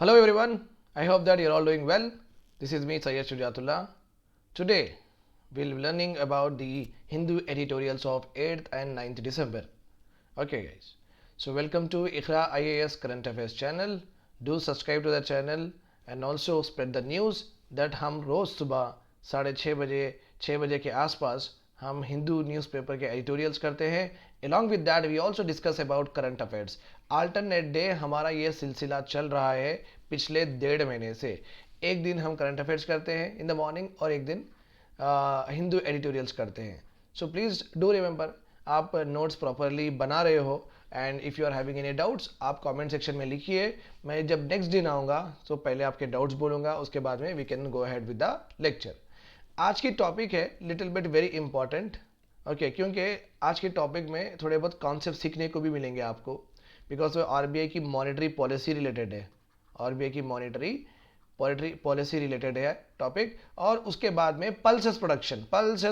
Hello everyone, I hope that you're all doing well. This is me Sayyid Shujatullah. Today we'll be learning about the Hindu editorials of 8th and 9th December. Okay guys, so welcome to Iqra IAS Current Affairs channel. Do subscribe to the channel and also spread the news that हम रोज़ सुबह 6:30 के आसपास हम Hindu newspaper के editorials करते हैं. Along with that we also discuss about current affairs. Alternate day हमारा ये सिलसिला चल रहा है पिछले 1.5 महीने से. एक दिन हम करंट अफेयर्स करते हैं इन द मॉर्निंग और एक दिन हिंदू एडिटोरियल्स करते हैं. सो प्लीज़ डू रिमेंबर, आप नोट्स प्रॉपरली बना रहे हो and if you are having any doubts आप कमेंट सेक्शन में लिखिए. मैं जब नेक्स्ट दिन आऊँगा तो पहले आपके डाउट्स बोलूँगा, उसके बाद में we can go ahead with the lecture. आज की टॉपिक है little bit very important. Okay, क्योंकि आज के टॉपिक में थोड़े बहुत कॉन्सेप्ट सीखने को भी मिलेंगे आपको, बिकॉज वो आरबीआई की मॉनेटरी पॉलिसी रिलेटेड है. आरबीआई की मॉनेटरी पॉलिसी रिलेटेड है टॉपिक. और उसके बाद में पल्सेस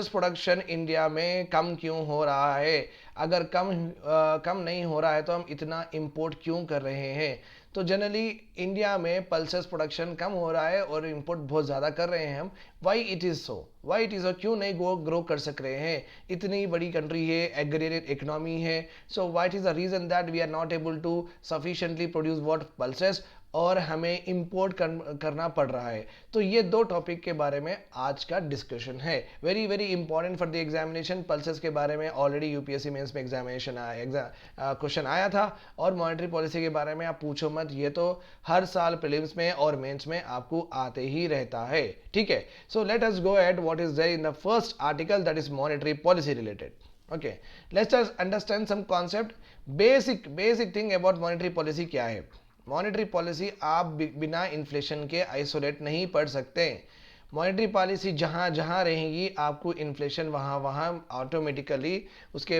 प्रोडक्शन इंडिया में कम क्यों हो रहा है. अगर कम नहीं हो रहा है तो हम इतना इंपोर्ट क्यों कर रहे हैं. तो जनरली इंडिया में पल्सेस प्रोडक्शन कम हो रहा है और इंपोर्ट बहुत ज़्यादा कर रहे हैं हम. वाई इट इज़ सो, क्यों नहीं ग्रो कर सक रहे हैं. इतनी बड़ी कंट्री है, एग्रेरियन इकोनॉमी है. So why it is the reason that we are not able to sufficiently produce what pulses और हमें इंपोर्ट करना पड़ रहा है. तो ये दो टॉपिक के बारे में आज का डिस्कशन है. Very very important for the examination. Pulses के बारे में ऑलरेडी यूपीएससी मेंस में क्वेश्चन आया था. और मॉनेटरी पॉलिसी के बारे में आप पूछो मत, ये तो हर साल प्रीलिम्स में और मेंस में आपको आते ही रहता है. ठीक है, so let us go at what is there in the first article, that is monetary policy related. Okay, let's just understand some concept. Basic thing about monetary policy क्या है. मॉनेटरी पॉलिसी आप बिना इन्फ्लेशन के isolate नहीं पढ़ सकते. Monetary policy जहाँ जहाँ रहेगी आपको इन्फ्लेशन वहाँ वहाँ ऑटोमेटिकली उसके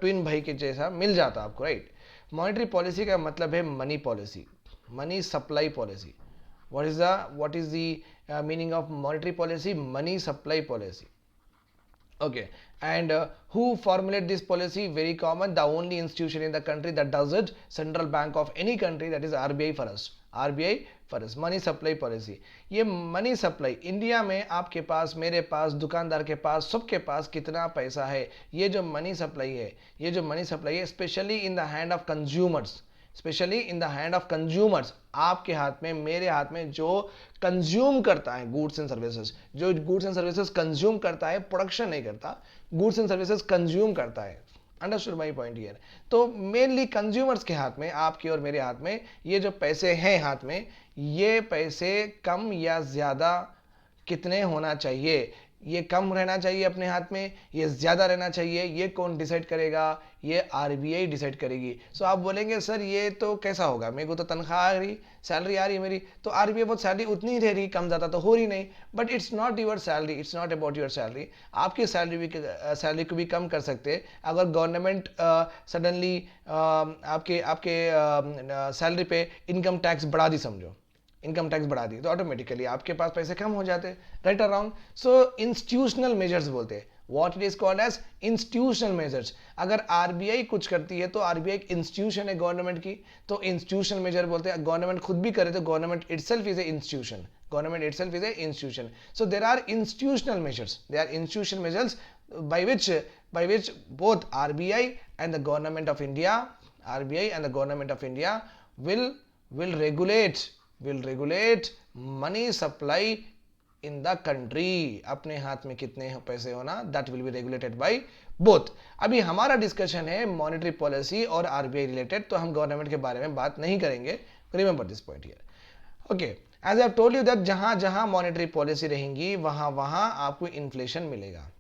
ट्विन भाई के जैसा मिल जाता आपको, राइट. मॉनेटरी पॉलिसी का मतलब है money policy, money supply policy. what is the meaning of monetary policy? Money supply policy. Okay, and who formulate this policy? Very common, the only institution in the country that does it, central bank of any country, that is RBI for us. RBI for us. Money supply policy. ये money supply India में आपके पास, मेरे पास, दुकानदार के पास, सबके पास कितना पैसा है, ये जो मनी सप्लाई है, specially in the hand of consumers. आपके हाथ में, मेरे हाथ में, जो कंज्यूम करता है गुड्स एंड सर्विसेज कंज्यूम करता है, प्रोडक्शन नहीं करता, गुड्स एंड सर्विसेज कंज्यूम करता है. Understood my point here. तो मेनली कंज्यूमर्स के हाथ में, आपके और मेरे हाथ में ये जो पैसे हैं हाथ में, ये पैसे कम या ज़्यादा कितने होना चाहिए. ये कम रहना चाहिए अपने हाथ में, ये ज़्यादा रहना चाहिए, ये कौन डिसाइड करेगा? ये आरबीआई डिसाइड करेगी. सो आप बोलेंगे सर ये तो कैसा होगा, मेरे को तो तनख्वाह आ रही, सैलरी आ रही है मेरी, तो आरबीआई बहुत सैलरी उतनी ही दे रही, कम ज़्यादा तो हो रही नहीं. But it's not your salary, it's not about your salary. आपकी सैलरी को भी कम कर सकते अगर गवर्नमेंट सडनली आपके सैलरी पे इनकम टैक्स बढ़ा दी, समझो इनकम टैक्स बढ़ा दी, तो ऑटोमेटिकली आपके पास पैसे कम हो जाते. राइट और रॉन्ग? सो इंस्टीट्यूशनल मेजर्स बोलते हैं. What it is called as institutional measures. अगर आरबीआई कुछ करती है तो आरबीआई एक इंस्टीट्यूशन है गवर्नमेंट की, तो इंस्टीट्यूशनल मेजर बोलते हैं. गवर्नमेंट खुद भी करे तो government itself is a institution. So there are institutional measures. They are institutional measures by which both RBI and the government of India will regulate money supply in the country. अपने हाथ में कितने पैसे होना, that will be regulated by both. अभी हमारा discussion है monetary policy और आरबीआई रिलेटेड, तो हम गवर्नमेंट के बारे में बात नहीं करेंगे. Remember this point here. Okay, as I told you that जहां जहां मॉनेटरी पॉलिसी रहेंगी वहां वहां आपको इन्फ्लेशन मिलेगा.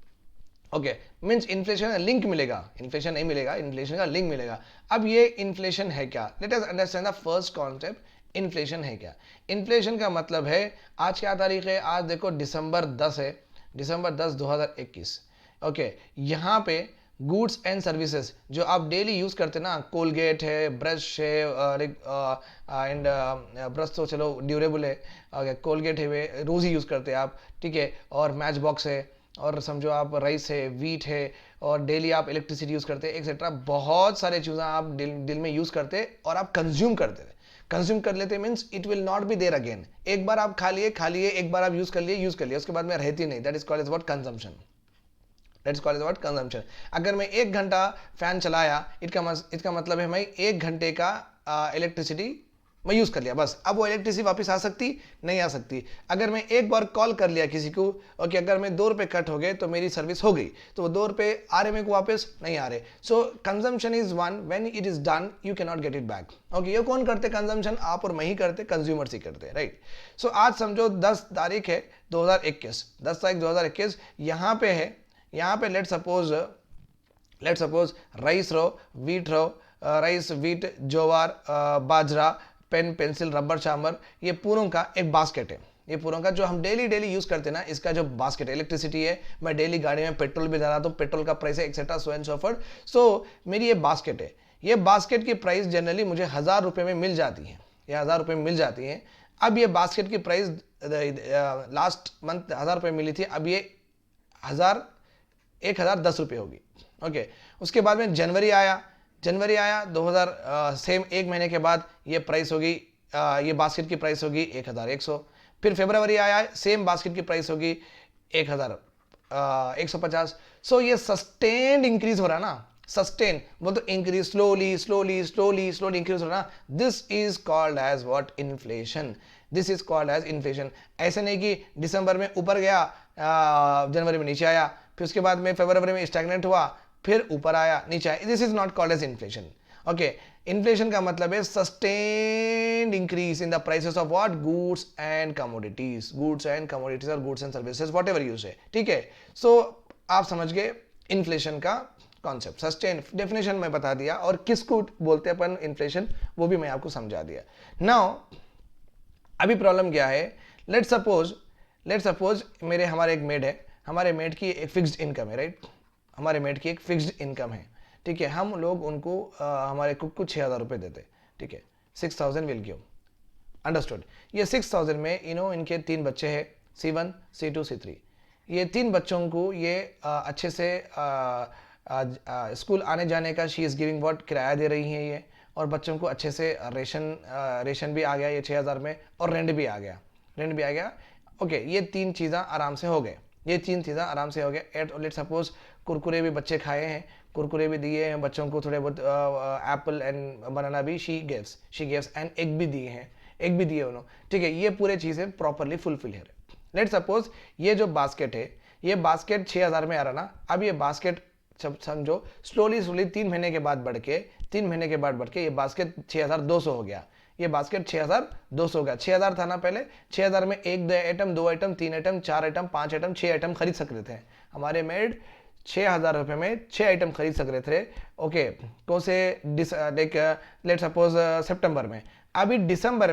ओके, मीन्स इन्फ्लेशन का लिंक मिलेगा, इन्फ्लेशन नहीं मिलेगा, इन्फ्लेशन का लिंक मिलेगा. अब ये इन्फ्लेशन है क्या? Let us understand the first concept. Inflation है क्या? इन्फ्लेशन का मतलब है, आज क्या तारीख है? आज देखो डिसंबर 10 है, डिसंबर 10 2021. ओके, यहाँ पे गुड्स एंड सर्विसेज जो आप डेली यूज़ करते ना, कोलगेट है, ब्रश है, एंड ब्रश तो चलो ड्यूरेबल है, कोलगेट है वे रोज़ ही यूज़ करते हैं आप, ठीक है, और मैच बॉक्स है, और समझो आप राइस है, वीट है, और डेली आप इलेक्ट्रिसिटी यूज़ करते हैं, एक्सेट्रा. बहुत सारे चीज़ें आप दिल में यूज़ करते और आप कंज्यूम करते थे. कंज्यूम कर लेते means it will not be there again. एक बार आप खा लिए, एक बार आप यूज कर लिए, उसके बाद में रहती नहीं. That is called as what? Consumption. That's called what? Consumption. अगर मैं 1 घंटा फैन चलाया, इसका मतलब है मैं 1 घंटे का इलेक्ट्रिसिटी मैं यूज कर लिया, बस. अब वो इलेक्ट्रिसिटी वापस आ सकती? नहीं आ सकती. अगर मैं एक बार कॉल कर लिया किसी को, ओके, अगर मैं 2 रुपए कट हो गए तो मेरी सर्विस हो गई, तो वो 2 रुपए आ रहे मेरे को वापस? नहीं आ रहे. So consumption is one, when it is done you can not get it back. Okay, ये कौन करते कंजम्पशन? आप और मैं ही करते, कंज्यूमर्स ही करते, राइट. सो आज समझो 10 तारीख है 2021, 10 तारीख 2021. यहाँ पे है, यहाँ पे लेट सपोज राइस रहो, वीट रहो, राइस, वीट, ज्वार, बाजरा, पेन, पेंसिल, रबर, चामर, ये पूरों का एक बास्केट है. ये पूरों का जो हम डेली यूज करते हैं ना, इसका जो बास्केट है. इलेक्ट्रिसिटी है, मैं डेली गाड़ी में पेट्रोल भी डाला तो पेट्रोल का प्राइस है, etcetera, so and so forth. So मेरी ये बास्केट है. ये बास्केट की प्राइस जनरली मुझे 1000 रुपये में मिल जाती है. ये 1000 रुपये में मिल जाती है. अब ये बास्केट की प्राइस लास्ट मंथ 1000 रुपये मिली थी, अब ये 1010 रुपये होगी. ओके, उसके बाद में जनवरी आया 2000, सेम 1 महीने के बाद ये प्राइस होगी, ये बास्केट की प्राइस होगी 1100. फिर फरवरी आया, सेम बास्केट की प्राइस होगी 1150. सो ये सस्टेन्ड इंक्रीज हो रहा है ना, सस्टेन वो तो इंक्रीज, स्लोली इंक्रीज हो रहा ना. This is called as what? Inflation. This is called as inflation. ऐसे नहीं कि दिसंबर में ऊपर गया, जनवरी में नीचे आया, फिर उसके बाद में फरवरी में स्टैग्नेंट हुआ, फिर ऊपर आया, नीचे आया. This is not called as inflation. Okay, inflation का मतलब है sustained increase in the prices of what? Goods and commodities और goods and services, whatever use है. ठीक है. सो आप समझ गए इन्फ्लेशन का कॉन्सेप्ट. सस्टेन डेफिनेशन में बता दिया, और किसको बोलते हैं अपन इन्फ्लेशन वो भी मैं आपको समझा दिया. नाउ अभी प्रॉब्लम क्या है? लेट सपोज हमारे एक मेड है, हमारे मेड की एक फिक्स्ड इनकम है, राइट. हमारे मेड की एक फिक्स्ड इनकम है, ठीक है. हम लोग उनको हमारे कुक को 6000 रुपये देते, ठीक है. 6000 विल गिव, अंडरस्टूड. ये 6000 में इनके 3 बच्चे हैं, C1, C2, C3. ये 3 बच्चों को ये अच्छे से स्कूल आने जाने का शी इज़ गिविंग व्हाट? किराया दे रही हैं ये, और बच्चों को अच्छे से रेशन भी आ गया ये 6000 में, और रेंट भी आ गया. ओके, ये 3 चीज़ें आराम से हो गए. लेट सपोज कुरकुरे भी बच्चे खाए हैं, कुरकुरे भी दिए हैं बच्चों को, थोड़े बहुत एप्पल एंड बनाना भी शी गिव्स एंड एग भी दिए उन्होंने, ठीक है. ये पूरे चीज़ें प्रॉपरली फुलफिल है. लेट सपोज ये जो बास्केट है, ये बास्केट 6000 में आ रहा ना. अब ये बास्केट समझो स्लोली 3 महीने के बाद बढ़ के ये बास्केट 6200 हो गया. ये बास्केट 6200 हो गया. 6000 था ना पहले. 6000 में 1 item, 2 item, 3 item, 4 item, 5 item, 6 item खरीद सकते थे. हमारे मेड 6000 रुपये में 6 आइटम खरीद सकते थे. ओके, तो से लेट सपोज सितंबर में. अभी दिसंबर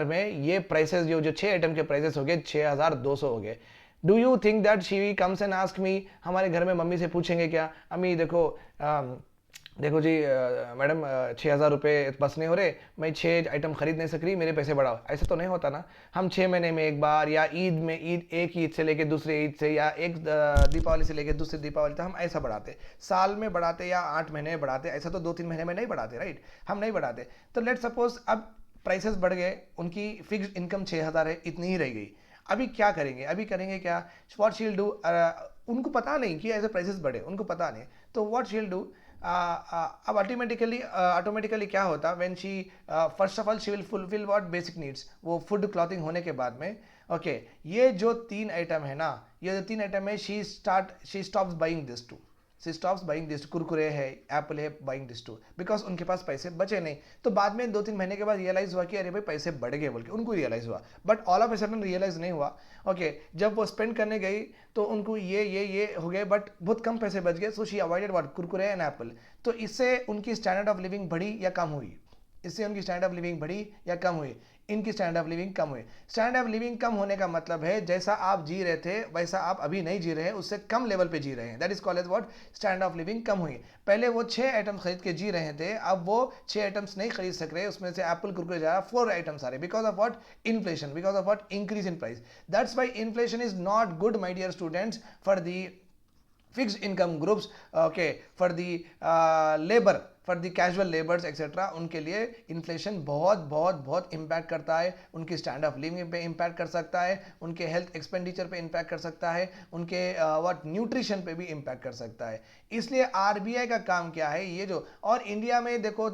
में ये प्राइसेस जो 6 आइटम के प्राइसेस हो गए 6200 हो गए. Do you think that she comes and ask me? हमारे घर में मम्मी से पूछेंगे क्या? अम्मी देखो जी मैडम 6000 रुपये बस नहीं हो रहे, मैं 6 आइटम खरीद नहीं सक रही, मेरे पैसे बढ़ाओ. ऐसा तो नहीं होता ना. हम 6 महीने में एक बार, या एक ईद से लेके दूसरे ईद से, या एक दीपावली से लेके दूसरी दीपावली तक हम ऐसा बढ़ाते. साल में बढ़ाते या 8 महीने में बढ़ाते, ऐसा तो 2-3 महीने में नहीं बढ़ाते, राइट. हम नहीं बढ़ाते. तो लेट सपोज अब प्राइसेस बढ़ गए, उनकी फिक्स्ड इनकम 6000 है, इतनी ही रह गई. अभी क्या करेंगे क्या? What she will do? उनको पता नहीं कि ऐसे प्राइसेस बढ़े, उनको पता नहीं. तो व्हाट शी विल डू? अब ऑटोमेटिकली क्या होता? When she first of all she will fulfil what? Basic needs. वो फूड, क्लॉथिंग होने के बाद में, ओके, ये जो 3 आइटम है ना, ये जो 3 आइटम है, she stops buying this too. Kurkure है, एप्पल है, बाइंग दिस टू, बिकॉज उनके पास पैसे बचे नहीं. तो बाद में 2-3 महीने के बाद रियलाइज हुआ कि अरे भाई पैसे बढ़ गए बोल के उनको रियलाइज हुआ. But all of a sudden realise नहीं हुआ. ओके, जब वो स्पेंड करने गई तो उनको ये हो गए, बट बहुत कम पैसे बच गए. So she avoided what? Kurkure and Apple. तो इससे उनकी स्टैंडर्ड ऑफ लिविंग बढ़ी या कम हुई? इनकी स्टैंडर्ड ऑफ लिविंग कम हुई. स्टैंडर्ड ऑफ लिविंग कम होने का मतलब है जैसा आप जी रहे थे वैसा आप अभी नहीं जी रहे हैं, उससे कम लेवल पे जी रहे हैं. That is called as what? Standard of living कम हुई. पहले वो 6 आइटम खरीद के जी रहे थे, अब वो 6 आइटम्स नहीं खरीद सक रहे, उसमें से एप्पल, कुरकुरे जा रहा, 4 आइटम्स आ रहे, because of what? Inflation, because of what? Increase in price. That's why inflation is not good, my dear students, for the fixed income groups, okay, for the labor, for the casual labours etcetera, उनके लिए inflation बहुत बहुत बहुत impact करता है, उनकी stand of living पे impact कर सकता है, उनके हेल्थ एक्सपेंडिचर पे इम्पैक्ट कर सकता है, उनके व्हाट न्यूट्रिशन पे भी इम्पैक्ट कर सकता है। इसलिए आरबीआई का काम क्या है, ये जो, और इंडिया में देखो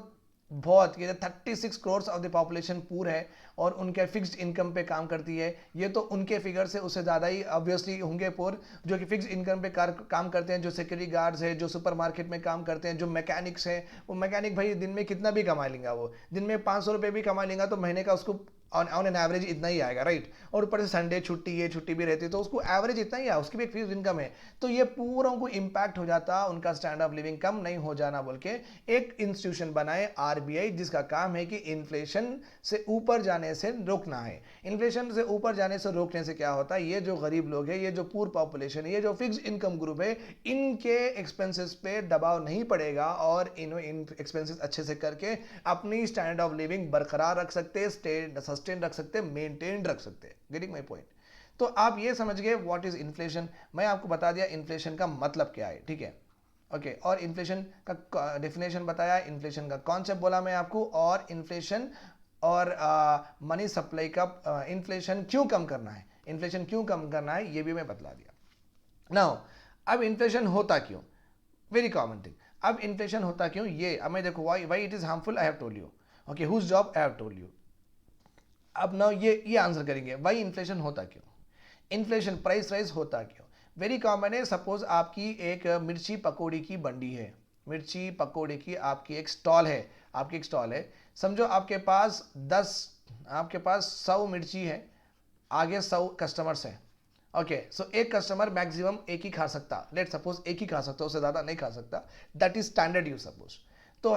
बहुत, ये 36 करोड़ ऑफ द पॉपुलेशन पूर है और उनके फिक्स्ड इनकम पे काम करती है। ये तो उनके फिगर से उससे ज़्यादा ही ऑब्वियसली होंगे पुअर, जो कि फिक्स्ड इनकम पे काम करते हैं, जो सिक्योरिटी गार्ड्स है, जो सुपरमार्केट में काम करते हैं, जो मैकेनिक्स हैं। वो मैकेनिक भाई दिन में कितना भी कमा लेगा, वो दिन में 500 रुपये भी कमा लेगा तो महीने का उसको ऑन एन एवरेज इतना ही आएगा, राइट। और ऊपर से संडे छुट्टी, ये छुट्टी भी रहती है तो उसको एवरेज इतना ही आया, उसकी भी एक फिक्स इनकम है। तो ये पूरा उनको इम्पैक्ट हो जाता, उनका स्टैंड ऑफ लिविंग कम नहीं हो जाना बोल के एक इंस्टीट्यूशन बनाए आरबीआई, जिसका काम है कि इन्फ्लेशन से ऊपर जाने से रोकना है। इन्फ्लेशन से ऊपर जाने से रोकने से क्या होता है, ये जो गरीब लोग हैं, ये जो पूर पॉपुलेशन है, ये जो फिक्स इनकम ग्रुप है, इनके एक्सपेंसेस पे दबाव नहीं पड़ेगा और इन एक्सपेंसेस अच्छे से करके अपनी स्टैंडर्ड ऑफ लिविंग बरकरार रख सकते, सस्टेन रख सकते, मेंटेन रख सकते। Getting my point. तो आप ये समझ गए व्हाट इज इन्फ्लेशन। मैं आपको बता दिया इन्फ्लेशन का मतलब क्या है, ठीक है, ओके। और इन्फ्लेशन का डेफिनेशन बताया, इन्फ्लेशन का कॉन्सेप्ट बोला मैं आपको, और इन्फ्लेशन और मनी सप्लाई का इन्फ्लेशन क्यों कम करना है, इन्फ्लेशन क्यों कम करना है, ये भी मैं बतला दिया। नाउ अब इन्फ्लेशन होता क्यों, वेरी कॉमन थिंग। अब इन्फ्लेशन होता क्यों, ये अब मैं देखो why it is harmful, I have told you, okay, whose job, I have told you. अब ना ये आंसर करेंगे वाई इन्फ्लेशन होता क्यों, इन्फ्लेशन प्राइस राइज होता क्यों। वेरी कॉमन है, सपोज आपकी एक मिर्ची पकौड़ी की बंडी है, मिर्ची पकौड़ी की आपकी एक स्टॉल है, आपकी एक स्टॉल है। समझो आपके पास 100 मिर्ची है, आगे 100 कस्टमर्स हैं, ओके। सो एक कस्टमर मैक्सिमम एक ही खा सकता, लेट सपोज एक ही खा सकता, उससे ज़्यादा नहीं खा सकता, that is standard you suppose. तो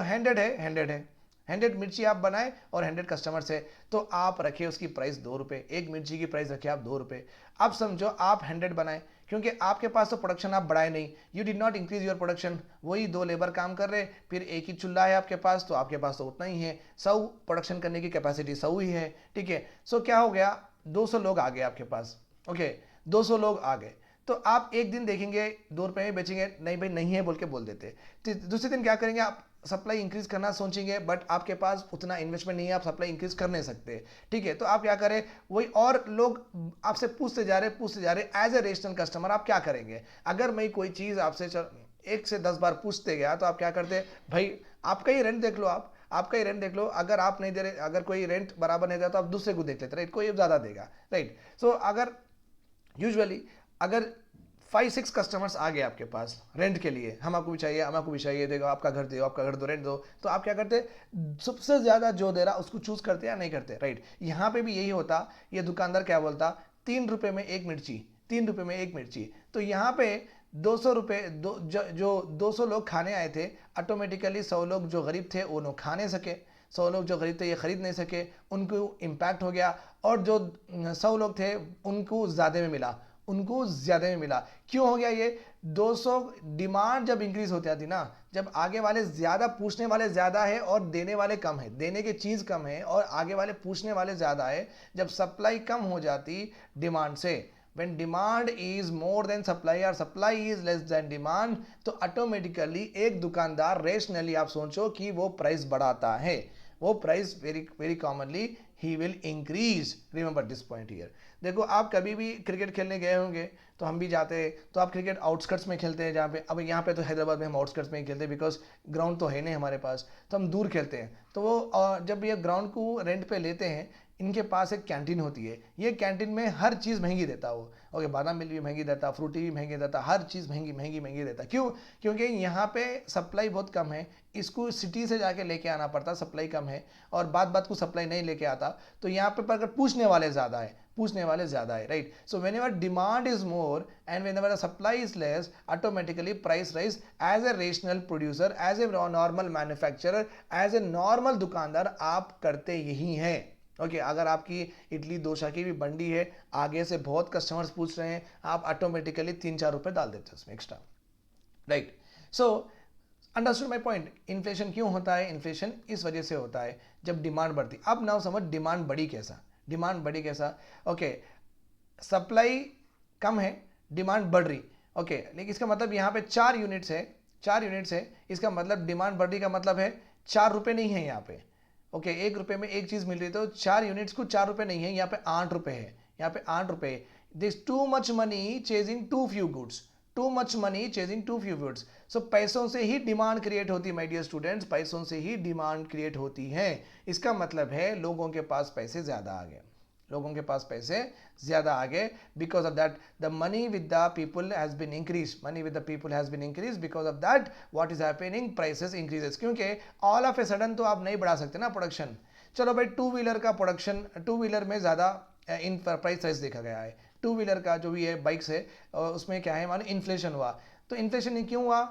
100 मिर्ची आप बनाए और 100 कस्टमर से, तो आप रखे उसकी प्राइस 2 रुपये, एक मिर्ची की प्राइस रखे आप 2 रुपये। अब समझो आप 100 बनाए, क्योंकि आपके पास तो प्रोडक्शन आप बढ़ाए नहीं, you did not increase your production, वही 2 लेबर काम कर रहे, फिर एक ही चूल्हा है आपके पास, तो आपके पास तो उतना ही है, 100 प्रोडक्शन करने की कैपेसिटी 100 ही है, ठीक है। सो क्या हो गया, 200 लोग आ गए आपके पास, ओके, 200 लोग आ गए। तो आप एक दिन देखेंगे 2 रुपये में बेचेंगे, नहीं भाई नहीं है बोल के बोल देते। तो दूसरे दिन क्या करेंगे, आप सप्लाई इंक्रीज करना सोचेंगे, बट आपके पास उतना इन्वेस्टमेंट नहीं है, आप सप्लाई इंक्रीज कर नहीं सकते, ठीक है। तो आप क्या करें, वही और लोग आपसे पूछते जा रहे, एज ए रेशनल कस्टमर आप क्या करेंगे। अगर मैं कोई चीज़ आपसे 1 से 10 बार पूछते गया, तो आप क्या करते, भाई आपका ही रेंट देख लो, आपका ही रेंट देख लो, अगर आप नहीं दे रहे, अगर कोई रेंट बराबर नहीं देता तो आप दूसरे को देख लेते, राइट, कोई ज़्यादा देगा, राइट। सो अगर यूजुअली अगर 5-6 कस्टमर्स आ गए आपके पास रेंट के लिए, हम आपको भी चाहिए, देखो आपका घर दो, आपका घर दो, रेंट दो, तो आप क्या करते, सबसे ज़्यादा जो दे रहा उसको चूज करते या नहीं करते, राइट। यहाँ पे भी यही होता, ये दुकानदार क्या बोलता, 3 रुपये में एक मिर्ची, 3 रुपये में एक मिर्ची। तो यहाँ पे 200 रुपये, जो 200 लोग खाने आए थे, ऑटोमेटिकली 100 लोग जो गरीब थे वो खा नहीं सके, 100 लोग जो गरीब थे ये खरीद नहीं सके, उनको इम्पैक्ट हो गया। और जो 100 लोग थे उनको ज़्यादा में मिला, क्यों हो गया ये, 200 डिमांड जब इंक्रीज होती थी ना, जब आगे वाले ज़्यादा, पूछने वाले ज़्यादा है और देने वाले कम है, देने की चीज़ कम है और आगे वाले पूछने वाले ज़्यादा है, जब सप्लाई कम हो जाती डिमांड से, when demand is more than supply और supply is less than demand, तो ऑटोमेटिकली एक दुकानदार रेशनली आप सोचो कि वो प्राइस बढ़ाता है, वो price very commonly he will increase. Remember this point here. देखो आप कभी भी क्रिकेट खेलने गए होंगे, तो हम भी जाते हैं, तो आप क्रिकेट आउटस्कर्ट्स में खेलते हैं, जहाँ पे, अब यहाँ पे तो हैदराबाद में हम आउटस्कर्ट्स में ही खेलते हैं, बिकॉज ग्राउंड तो है नहीं हमारे पास, तो हम दूर खेलते हैं। तो वो जब ये ग्राउंड को रेंट पे लेते हैं, इनके पास एक कैंटीन होती है, ये कैंटीन में हर चीज़ महंगी देता वो, ओके, बादाम मिल्क भी महंगी देता, फ्रूटी भी महंगी देता, हर चीज़ महंगी देता। क्यों, क्योंकि यहाँ पे सप्लाई बहुत कम है, इसको सिटी से जाके लेके आना पड़ता, सप्लाई कम है, और बात को सप्लाई नहीं लेके आता, तो यहाँ पे पर अगर पूछने वाले ज़्यादा है, right. So whenever demand is more and whenever supply is less, automatically price rise. As a rational producer, as a normal manufacturer, as a normal दुकानदार आप करते यही हैं, ओके। अगर आपकी इडली डोसा की भी बंडी है, आगे से बहुत कस्टमर्स पूछ रहे हैं, आप ऑटोमेटिकली 3-4 रुपए डाल देते हैं उसमें extra, right. So understood my point. Inflation क्यों होता है, इन्फ्लेशन इस वजह से होता है जब डिमांड बढ़ती। अब नाउ समझ डिमांड बढ़ी कैसा, ओके, सप्लाई कम है, डिमांड बढ़ रही, ओके, लेकिन इसका मतलब यहाँ पे 4 यूनिट्स है, 4 यूनिट्स है, इसका मतलब डिमांड बढ़ रही का मतलब है 4 रुपये नहीं है यहाँ पे। ओके, 1 रुपये में एक चीज़ मिल रही, तो 4 यूनिट्स को 4 रुपये नहीं है, यहाँ पे 8 रुपये है, यहाँ पे 8 रुपये। This too much money chasing too few goods, too much money chasing too few goods. So पैसों से ही डिमांड क्रिएट होती है माय डियर स्टूडेंट्स, पैसों से ही डिमांड क्रिएट होती है। इसका मतलब है लोगों के पास पैसे ज़्यादा आ गए, लोगों के पास पैसे ज़्यादा आ गए। Because of that the money with the people has been increase, money with the people has been increase, because of that what is happening, prices increases. क्योंकि ऑल ऑफ ए सडन तो आप नहीं बढ़ा सकते ना प्रोडक्शन। चलो भाई, two wheeler का प्रोडक्शन, टू व्हीलर में ज़्यादा इन प्राइस राइज देखा गया है, टू व्हीलर का जो भी है बाइक्स है उसमें क्या है, मानो इन्फ्लेशन हुआ। तो इन्फ्लेशन क्यों हुआ,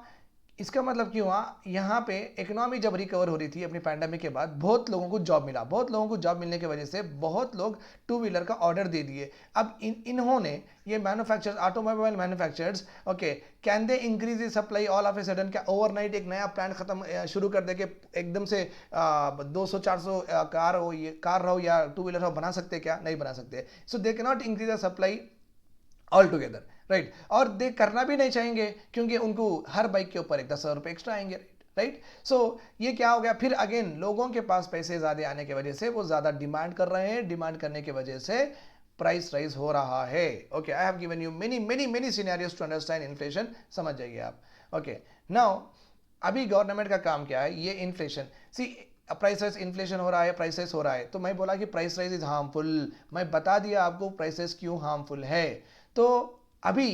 इसका मतलब क्यों हुआ, यहाँ पे इकोनॉमी जब रिकवर हो रही थी अपनी पैंडेमिक के बाद, बहुत लोगों को जॉब मिला, बहुत लोगों को जॉब मिलने की वजह से बहुत लोग टू व्हीलर का ऑर्डर दे दिए। अब इन्होंने ये manufacturers, automobile manufacturers, okay, can they increase the supply all of a sudden? क्या ओवरनाइट एक नया प्लांट खत्म शुरू कर दे के एकदम से 200-400 कार हो, ये कार रहो या टू व्हीलर हो, बना सकते क्या? नहीं बना सकते। So they can not increase the supply all together, right. और दे करना भी नहीं चाहेंगे क्योंकि उनको हर बाइक के ऊपर 10,000 रुपये एक्स्ट्रा आएंगे, राइट। सो ये क्या हो गया, फिर अगेन लोगों के पास पैसे ज़्यादा आने की वजह से वो ज़्यादा डिमांड कर रहे हैं, डिमांड करने की वजह से प्राइस राइज हो रहा है। Okay, I have given you many many many scenarios to understand inflation, समझ जाइए आप। ओके, नाउ अभी गवर्नमेंट का काम क्या है, ये इन्फ्लेशन, सी प्राइस राइज, इन्फ्लेशन हो रहा है, प्राइस राइज हो रहा है, तो मैं बोला कि प्राइस राइज इज हार्मफुल, मैं बता दिया आपको प्राइसेस क्यों हार्मफुल है। तो अभी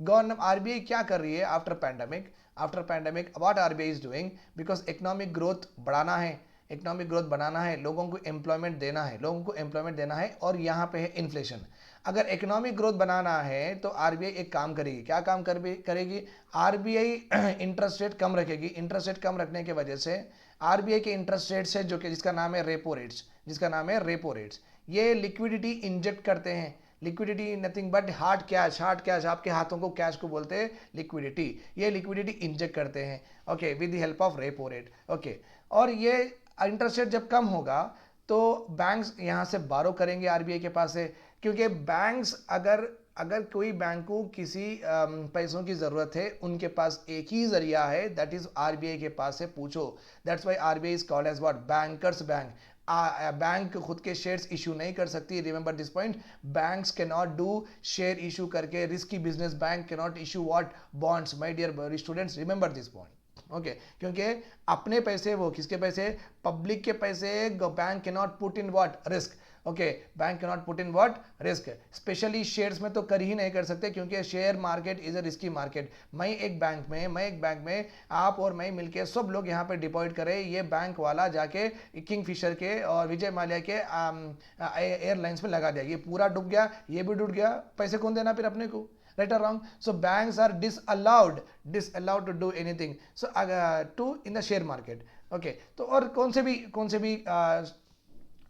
गवर्नमेंट, आरबीआई क्या कर रही है after pandemic, after pandemic what RBI is doing, because economic growth बढ़ाना है, इकोनॉमिक ग्रोथ बनाना है, लोगों को एम्प्लॉयमेंट देना है, लोगों को एम्प्लॉयमेंट देना है, और यहाँ पे है इन्फ्लेशन। अगर इकोनॉमिक ग्रोथ बनाना है तो आरबीआई एक काम करेगी, क्या काम करेगी, आरबीआई इंटरेस्ट रेट कम रखेगी। इंटरेस्ट रेट कम रखने की वजह से आरबीआई के इंटरेस्ट रेट्स है जो कि जिसका नाम है रेपो रेट्स, जिसका नाम है रेपो रेट्स, ये लिक्विडिटी इंजेक्ट करते हैं। Liquidity nothing but hard cash, hard cash, आपके हाथों को कैश को बोलते हैं लिक्विडिटी, ये लिक्विडिटी इंजेक्ट करते हैं, okay, with the help of repo rate, okay. और ये इंटरेस्ट रेट जब कम होगा तो बैंक्स यहाँ से बारो करेंगे आरबीआई के पास से, क्योंकि बैंक्स अगर कोई बैंक को किसी पैसों की ज़रूरत है, उनके पास एक ही जरिया है, दैट इज़ आरबीआई के पास से पूछो। That's why RBI is called as what, bankers bank. Bank खुद के शेयर्स इशू नहीं कर सकती, remember this point, banks can not do share issue करके, risky business bank can not issue what, bonds, my dear students, remember this point, okay. क्योंकि अपने पैसे, वो किसके पैसे, पब्लिक के पैसे, bank can not put in what, risk, okay, bank can not put in what, risk. Specially shares में तो कर ही नहीं कर सकते, क्योंकि share market is a risky market. मैं एक बैंक में आप और मैं मिलके सब लोग यहाँ पे डिपॉजिट करें, ये बैंक वाला जाके किंगफिशर के और विजय माल्या के एयरलाइंस में लगा दिया, ये पूरा डूब गया, ये भी डूब गया, पैसे कौन देना फिर अपने को, right or wrong? So banks are disallowed to do anything, so to in the share market, okay। तो और कौन से भी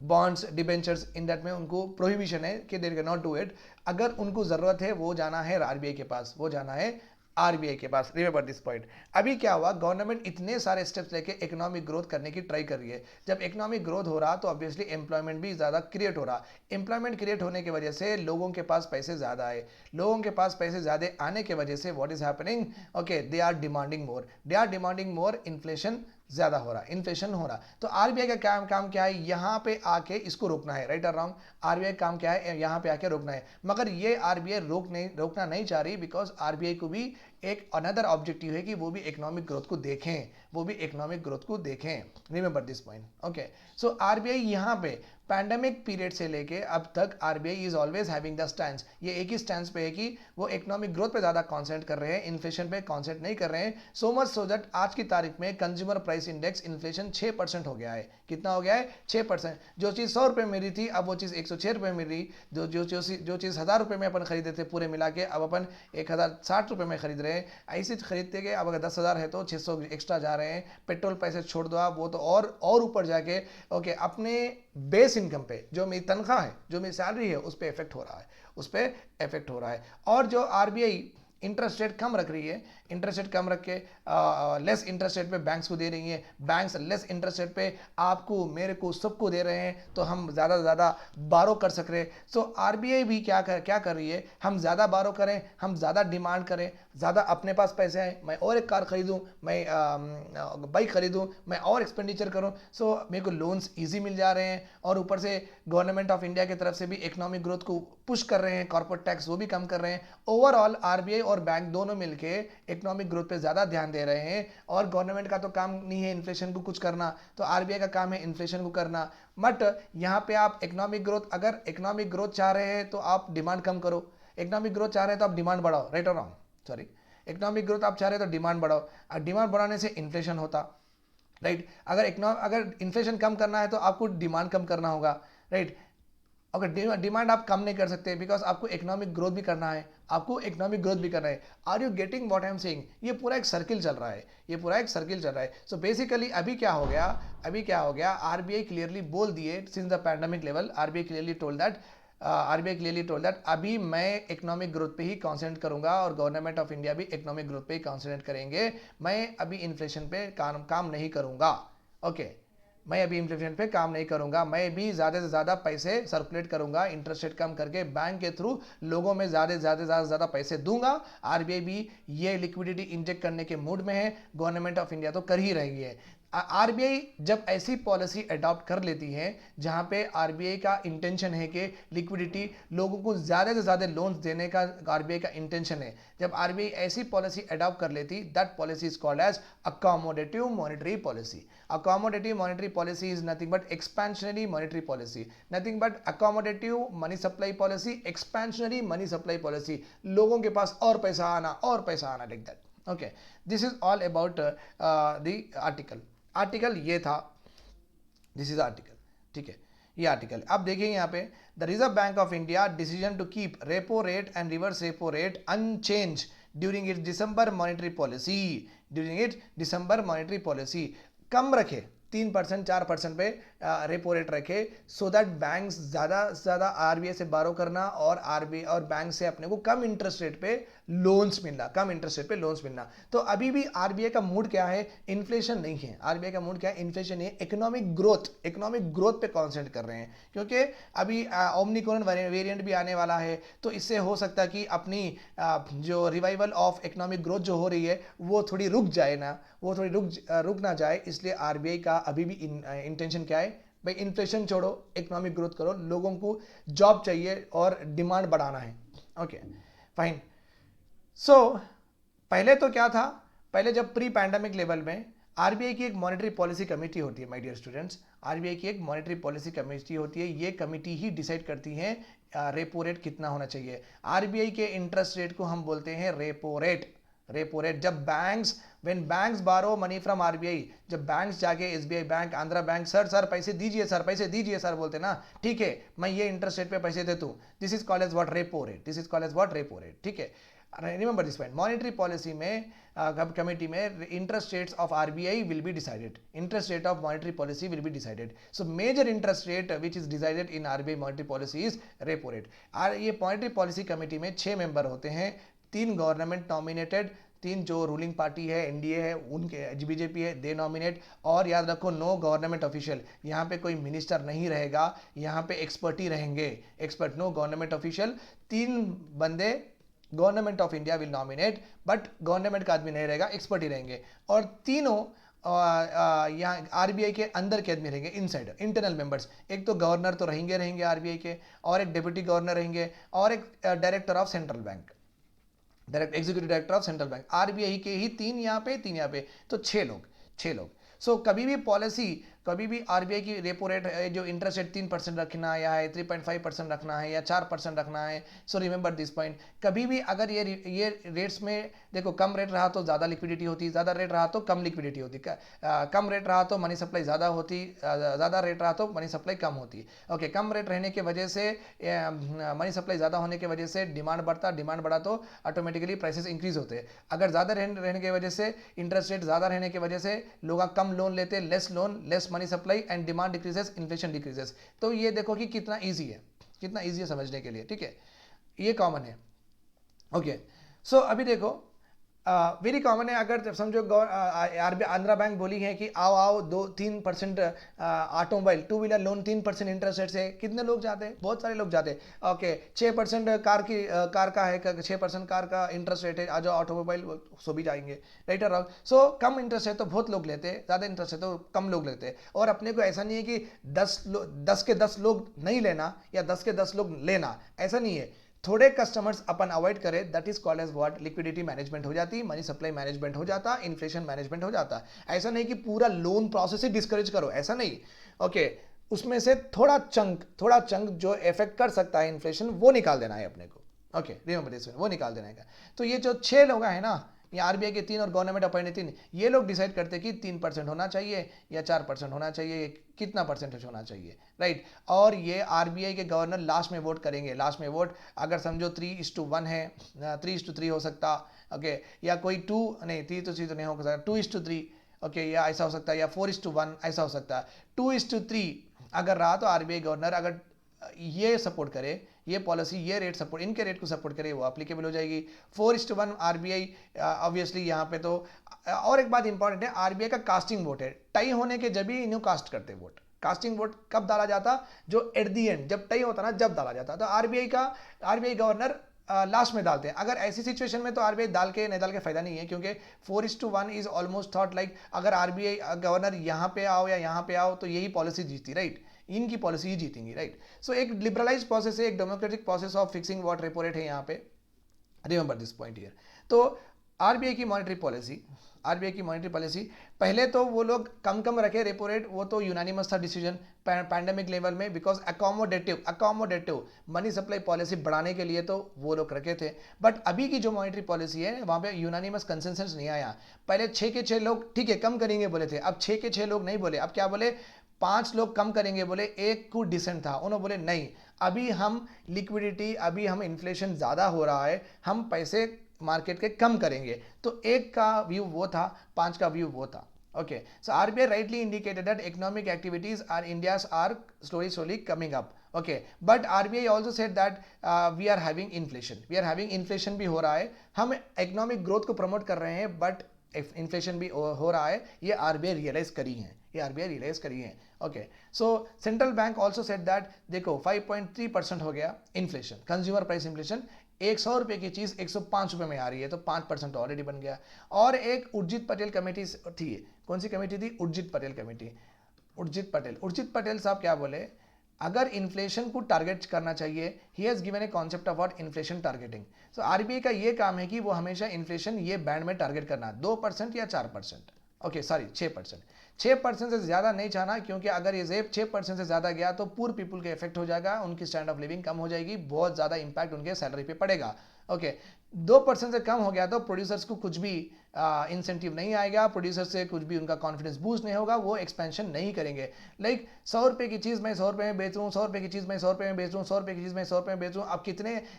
बॉन्ड्स, डिबेंचर्स, इन दैट में उनको प्रोहिबिशन है कि दे कैन नॉट डू इट। अगर उनको ज़रूरत है वो जाना है आरबीआई के पास, वो जाना है आरबीआई के पास, रिमेंबर दिस पॉइंट। अभी क्या हुआ, गवर्नमेंट इतने सारे स्टेप्स लेके इकोनॉमिक ग्रोथ करने की ट्राई कर रही है। जब इकोनॉमिक ग्रोथ हो रहा तो ऑब्वियसली एम्प्लॉयमेंट भी ज़्यादा क्रिएट हो रहा, एम्प्लॉयमेंट क्रिएट होने की वजह से लोगों के पास पैसे ज़्यादा आए, लोगों के पास पैसे ज़्यादा आने की वजह से what is happening, okay, they are demanding more, inflation ज़्यादा हो रहा, इन्फ्लेशन हो रहा। तो आरबीआई का काम क्या है, यहाँ पे आके इसको रोकना है, राइट और रॉन्ग, आरबीआई काम क्या है, यहाँ पे आके रोकना है। मगर ये आरबीआई रोकना नहीं चाह रही, बिकॉज आरबीआई को भी एक अनदर ऑब्जेक्टिव है कि वो भी इकोनॉमिक ग्रोथ को देखें, वो भी इकोनॉमिक ग्रोथ को देखें, remember this point, okay. So RBI यहाँ पे पैंडेमिक पीरियड से लेके अब तक RBI is always having the stand, ये एक ही स्टैंड पे है कि वो इकोनॉमिक ग्रोथ पे ज़्यादा कॉन्सेंट्रेट कर रहे हैं, इन्फ्लेशन पे कॉन्सेंट्रेट नहीं कर रहे हैं। सो मच सो दैट आज की तारीख में कंज्यूमर प्राइस इंडेक्स इन्फ्लेशन 6% हो गया है। कितना हो गया है, 6%। जो चीज़ 100 रुपये मिल रही थी, अब वो चीज़ 106 रुपये मिल रही। जो चीज़ 1000 रुपये में अपन खरीदे थे पूरे मिला के, अब अपन 1060 रुपये में खरीद रहे हैं। ऐसे खरीदते गए, अब अगर 10,000 है तो 600 एक्स्ट्रा जा रहे हैं। पेट्रोल पैसे छोड़ दो आप, वो तो और ऊपर जाके, ओके, अपने बेस इनकम पे, जो मेरी तनख्वाह है, जो मेरी सैलरी है, उस पर इफेक्ट हो रहा है, उस पर इफेक्ट हो रहा है। और जो आरबीआई इंटरेस्ट रेट कम रख रही है, इंटरेस्ट रेट कम रख के लेस इंटरेस्ट रेट पे बैंक्स को दे रही है, बैंक्स लेस इंटरेस्ट रेट पे आपको, मेरे को, सबको दे रहे हैं, तो हम ज़्यादा से ज़्यादा बारो कर सक रहे। सो आरबीआई भी क्या कर रही है, हम ज़्यादा बारो करें, हम ज़्यादा डिमांड करें, ज़्यादा अपने पास पैसे हैं, मैं और एक कार खरीदूँ, मैं बाइक खरीदूँ, मैं और एक्सपेंडिचर करूँ, सो मेरे को लोन्स इजी मिल जा रहे हैं, और ऊपर से गवर्नमेंट ऑफ इंडिया की तरफ से भी इकोनॉमिक ग्रोथ को पुश कर रहे हैं, कॉर्पोरेट टैक्स वो भी कम कर रहे हैं। ओवरऑल आरबीआई और बैंक दोनों मिलके इकोनॉमिक ग्रोथ पे ज़्यादा ध्यान दे रहे हैं, और गवर्नमेंट का तो काम नहीं है इन्फ्लेशन को कुछ करना, तो आरबीआई का काम है इन्फ्लेशन को करना। बट यहाँ पे आप इकोनॉमिक ग्रोथ, अगर इकोनॉमिक ग्रोथ चाह रहे हैं तो आप डिमांड कम करो, इकोनॉमिक ग्रोथ चाह रहे हैं तो आप डिमांड बढ़ाओ, राइट और रॉन्ग, सॉरी, इकोनॉमिक ग्रोथ आप चाह रहे हैं तो डिमांड बढ़ाओ, और डिमांड बढ़ाने से इन्फ्लेशन होता, राइट। अगर इन्फ्लेशन कम करना है तो आपको डिमांड कम करना होगा, राइट। अगर डिमांड आप कम नहीं कर सकते, बिकॉज आपको इकोनॉमिक ग्रोथ भी करना है, आपको इकोनॉमिक ग्रोथ भी करना है। Are you getting what I am saying? ये पूरा एक सर्किल चल रहा है, ये पूरा एक सर्किल चल रहा है। सो बेसिकली अभी क्या हो गया, आरबीआई क्लियरली बोल दिए, since the pandemic level RBI clearly told that अभी मैं इकोनॉमिक ग्रोथ पे ही कॉन्सेंट्रेट करूंगा, और गवर्नमेंट ऑफ इंडिया भी इकोनॉमिक ग्रोथ पे ही कॉन्सेंट्रेट करेंगे, मैं अभी इन्फ्लेशन पे काम नहीं करूंगा, ओके। मैं अभी इन्फ्लेशन पे काम नहीं करूंगा, मैं भी ज़्यादा से ज़्यादा पैसे सर्कुलेट करूंगा, इंटरेस्ट रेट कम करके बैंक के थ्रू लोगों में ज़्यादा पैसे दूंगा। आरबीआई भी ये लिक्विडिटी इंजेक्ट करने के मूड में है, गवर्नमेंट ऑफ इंडिया तो कर ही रही है। आरबीआई जब ऐसी पॉलिसी अडॉप्ट कर लेती है जहां पे आरबीआई का इंटेंशन है कि लिक्विडिटी, लोगों को ज़्यादा से ज़्यादा लोन्स देने का आरबीआई का इंटेंशन है, जब आरबीआई ऐसी पॉलिसी अडॉप्ट कर लेती, that policy is called as accommodative monetary policy. Accommodative monetary policy is nothing but expansionary monetary policy, nothing but accommodative money supply policy, expansionary money supply policy, लोगों के पास और पैसा आना like that, okay। This is all about the article ये था, this is article, ठीक है, ये आर्टिकल। अब देखिए यहाँ पे, the reserve bank of India decision to keep repo rate and reverse repo rate unchange during its December monetary policy, कम रखे 3% 4% पे रेपो रेट रखे, सो दैट बैंक्स ज़्यादा से ज़्यादा आरबीआई से बारो करना, और आरबीआई और बैंक से अपने को कम इंटरेस्ट रेट पे लोन्स मिलना, तो अभी भी आरबीआई का मूड क्या है, इन्फ्लेशन नहीं है, आरबीआई का मूड क्या है, इन्फ्लेशन नहीं है, इकोनॉमिक ग्रोथ पे कॉन्सेंट्रेट कर रहे हैं, क्योंकि अभी ओमनिक्रॉन वेरिएंट भी आने वाला है, तो इससे हो सकता है कि अपनी जो रिवाइवल ऑफ इकोनॉमिक ग्रोथ जो हो रही है वो थोड़ी रुक ना जाए, इसलिए आरबीआई का अभी भी इंटेंशन क्या है, भाई इन्फ्लेशन छोड़ो, इकोनॉमिक ग्रोथ करो, लोगों को जॉब चाहिए और डिमांड बढ़ाना है, ओके फाइन। सो पहले तो क्या था, पहले जब प्री पैंडेमिक लेवल में आरबीआई की एक मॉनेटरी पॉलिसी कमेटी होती है, माय डियर स्टूडेंट्स, आरबीआई की एक मॉनेटरी पॉलिसी कमेटी होती है, ये कमेटी ही डिसाइड करती है रेपो रेट कितना होना चाहिए। आरबीआई के इंटरेस्ट रेट को हम बोलते हैं रेपो रेट। जब व्हेन बैंक्स बारो मनी फ्रॉम आरबीआई, जब बैंक्स जाके SBI bank, Andhra bank, sir पैसे दीजिए सर बोलते ना, ठीक है मैं ये इंटरेस्ट रेट पे पैसे देता हूँ, this is called as what repo rate, ठीक है। Remember this point, monetary policy में कमेटी में interest rates of RBI will be decided, interest rate of monetary policy will be decided, so major interest rate which is decided in RBI monetary policy is repo rate. ये monetary policy committee में 6 member होते हैं, 3 government nominated, 3 जो ruling party है, NDA है, उनके BJP है, दे nominate, और याद रखो नो गवर्नमेंट ऑफिशियल, यहाँ पे कोई मिनिस्टर नहीं रहेगा, यहाँ पे एक्सपर्ट ही रहेंगे, एक्सपर्ट, नो गवर्नमेंट ऑफिशियल, 3 बंदे government of India will nominate, but government का आदमी नहीं रहेगा, एक्सपर्ट ही रहेंगे, और तीनों यहाँ आरबीआई के अंदर के आदमी रहेंगे, इनसाइड इंटरनल मेंबर्स, एक तो गवर्नर तो रहेंगे आरबीआई के, और एक डिप्टी गवर्नर रहेंगे, और एक director of central bank, executive director of central bank, RBI के ही 3 यहाँ पे, तो 6 लोग। सो कभी भी आरबीआई की रेपो रेट जो इंटरेस्ट रेट 3% रखना है, या 3.5% रखना है, या 4% रखना है, सो रिमेंबर दिस पॉइंट, कभी भी अगर ये रेट्स में देखो, कम रेट रहा तो ज़्यादा लिक्विडिटी होती, ज़्यादा रेट रहा तो कम लिक्विडिटी होती, कम रेट रहा तो मनी सप्लाई ज़्यादा होती, ज़्यादा रेट रहा तो मनी सप्लाई कम होती, ओके। कम रेट रहने की वजह से, मनी सप्लाई ज़्यादा होने की वजह से डिमांड बढ़ा तो ऑटोमेटिकली प्राइसेस इंक्रीज होते हैं, अगर ज़्यादा रहने की वजह से, इंटरेस्ट रेट ज़्यादा रहने की वजह से लोग कम लोन लेते, less money supply and demand decreases, inflation decreases. तो ये देखो कि कितना इजी है समझने के लिए, ठीक है, ये कॉमन है, ओके। सो अभी देखो, वेरी कॉमन है। अगर समझो आरबीआई आंध्रा बैंक बोली है कि आओ आओ 2-3% automobile 2 wheeler loan 3% interest rate से, कितने लोग जाते हैं? बहुत सारे लोग जाते हैं। ओके 6% कार का है, 6% कार का इंटरेस्ट रेट है, आ जाओ ऑटोमोबाइल, सो भी जाएंगे, राइट और रॉन्ग। सो कम इंटरेस्ट है तो बहुत लोग लेते हैं, ज़्यादा इंटरेस्ट है तो कम लोग लेते हैं। और अपने को ऐसा नहीं है कि 10 के 10 लोग नहीं लेना या 10 के 10 लोग लेना, ऐसा नहीं है। थोड़े कस्टमर्स अपन अवॉइड करें, that is called as what, liquidity management हो जाती, मनी सप्लाई मैनेजमेंट हो जाता, इन्फ्लेशन मैनेजमेंट हो जाता। ऐसा नहीं कि पूरा लोन प्रोसेस ही डिस्करेज करो, ऐसा नहीं। ओके उसमें से थोड़ा चंक जो इफेक्ट कर सकता है इन्फ्लेशन, वो निकाल देना है अपने को। ओके रिमेंबर दिस, वो निकाल देना है। तो ये जो 6 लोग हैं ना, ये आरबीआई के 3 और गवर्नमेंट अपॉइंटेड 3, ये लोग डिसाइड करते कि 3% होना चाहिए या 4% होना चाहिए, कितना परसेंटेज होना चाहिए, राइट। और ये आरबीआई के गवर्नर लास्ट में वोट करेंगे। लास्ट में वोट अगर समझो 3:1 है, 3:3 हो सकता, ओके, या कोई 2 नहीं, 3:3 तो नहीं हो सकता, 2:3, ओके, या ऐसा हो सकता है, या 4:1 ऐसा हो सकता है। 2:3 अगर रहा तो आरबीआई गवर्नर अगर ये सपोर्ट करे, ये पॉलिसी, ये रेट सपोर्ट, इनके रेट को सपोर्ट करे, वो अप्लीकेबल हो जाएगी। 4:1 आरबीआई ऑब्वियसली यहाँ पे तो। और एक बात इंपॉर्टेंट है, आरबीआई का कास्टिंग वोट है, टाई होने के जब भी इन्हें कास्ट करते वोट। कास्टिंग वोट कब डाला जाता? जो एट दी एंड, जब टाई होता ना, जब डाला जाता। तो आरबीआई गवर्नर लास्ट में डालते हैं। अगर ऐसी सिचुएशन में तो आरबीआई डाल के नहीं, डाल के फायदा नहीं है, क्योंकि 4:1 इज ऑलमोस्ट थॉट लाइक अगर आरबीआई गवर्नर यहाँ पे आओ या यहाँ पे आओ तो यही पॉलिसी जीतती, राइट, इनकी पॉलिसी ही जीतेंगी, राइट। सो एक लिबरलाइज प्रोसेस है, एक democratic process of fixing what repo rate है यहाँ पे, रिमेंबर दिस पॉइंट हियर। तो आरबीआई की मॉनेटरी पॉलिसी पहले तो वो लोग कम रखे रेपो रेट, वो तो यूनानिमस था डिसीजन पैंडेमिक लेवल में, because accommodative money supply policy बढ़ाने के लिए तो वो लोग रखे थे। बट अभी की जो मॉनेटरी पॉलिसी है वहाँ पे यूनानिमस कंसेंसस नहीं आया। पहले 6 के 6 लोग ठीक है कम करेंगे बोले थे, अब 6 के 6 लोग नहीं बोले, अब क्या बोले, 5 लोग कम करेंगे बोले। एक को डिसेंट था, उन्होंने बोले नहीं, अभी हम लिक्विडिटी, अभी हम इन्फ्लेशन ज़्यादा हो रहा है, हम पैसे मार्केट के कम करेंगे। तो एक का व्यू वो था, 5 का व्यू वो था। Okay so RBI rightly indicated that economic activities are India's are slowly coming up. Okay but RBI also said that we are having inflation भी हो रहा है, हम इकोनॉमिक ग्रोथ को प्रमोट कर रहे हैं, बट इन्फ्लेशन भी हो रहा है। ये आरबीआई रियलाइज करी है। Okay so central bank also said that देखो 5.3% हो गया इन्फ्लेशन, कंज्यूमर प्राइस इन्फ्लेशन, 100 रुपये की चीज़ 105 रुपये में आ रही है, तो 5% ऑलरेडी बन गया। और एक उर्जित पटेल कमेटी थी, कौन सी कमेटी थी? उर्जित पटेल कमेटी। उर्जित पटेल साहब क्या बोले, अगर इन्फ्लेशन को टारगेट करना चाहिए, he has given a concept of what inflation targeting. So RBI का ये काम है कि वो हमेशा इन्फ्लेशन ये बैंड में टारगेट करना, 2% या 4%, ओके सॉरी 6%। 6% से ज़्यादा नहीं चाहना, क्योंकि अगर ये 6% से ज़्यादा गया तो पुअर पीपल के इफेक्ट हो जाएगा, उनकी स्टैंडर्ड ऑफ लिविंग कम हो जाएगी, बहुत ज़्यादा इंपैक्ट उनके सैलरी पे पड़ेगा। ओके 2% से कम हो गया तो प्रोड्यूसर्स को कुछ भी इंसेंटिव नहीं आएगा, प्रोड्यूसर से कुछ भी उनका कॉन्फिडेंस बूस्ट नहीं होगा, वो एक्सपेंशन नहीं करेंगे। लाइक 100 रुपये की चीज़ मैं 100 रुपये में बेच रहा हूँ, 100 रुपये की चीज़ मैं 100 रुपये में बेच रहा हूँ, 100 रुपये की चीज़ मैं 100 रुपये में बेच रहा हूँ। अब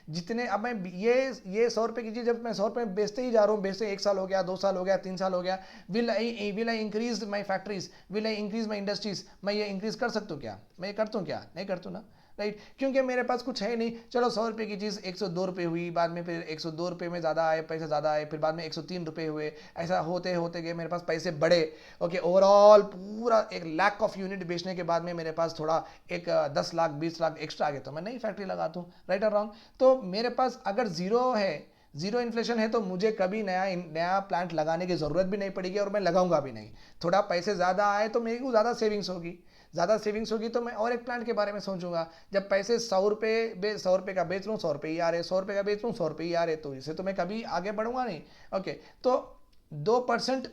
जितने अब मैं ये 100 रुपये की चीज़ जब मैं 100 रुपये में बेचते ही जा रहा हूँ, बेचते 1 साल हो गया, 2 साल हो गया, 3 साल हो गया, will I increase my factories, will I increase my industries, मैं ये इंक्रीज कर सकता हूँ क्या? मैं ये करता हूँ क्या? नहीं करता ना, राइट, क्योंकि मेरे पास कुछ है नहीं। चलो 100 रुपये की चीज़ 102 रुपये हुई, बाद में फिर 102 रुपये में ज़्यादा आए, पैसे ज़्यादा आए, फिर बाद में 103 रुपये हुए, ऐसा होते होते गए, मेरे पास पैसे बढ़े। ओके ओवरऑल पूरा 1 लाख ऑफ यूनिट बेचने के बाद में मेरे पास थोड़ा एक 10 लाख 20 लाख एक्स्ट्रा आ गया, तो मैं नई फैक्ट्री लगाता हूँ, राइट और रॉन्ग। तो मेरे पास अगर जीरो इन्फ्लेशन है तो मुझे कभी नया प्लांट लगाने की ज़रूरत भी नहीं पड़ेगी, और मैं लगाऊंगा भी नहीं। थोड़ा पैसे ज़्यादा आए तो मेरे को ज़्यादा सेविंग्स होगी, तो मैं और एक प्लांट के बारे में सोचूंगा। जब पैसे 100 रुपये का बेच लूँ, 100 रुपये ही आ रहे, 100 रुपये का बेच लूँ, 100 रुपये ही आ रहे, तो इससे तो मैं कभी आगे बढ़ूंगा नहीं। ओके तो 2%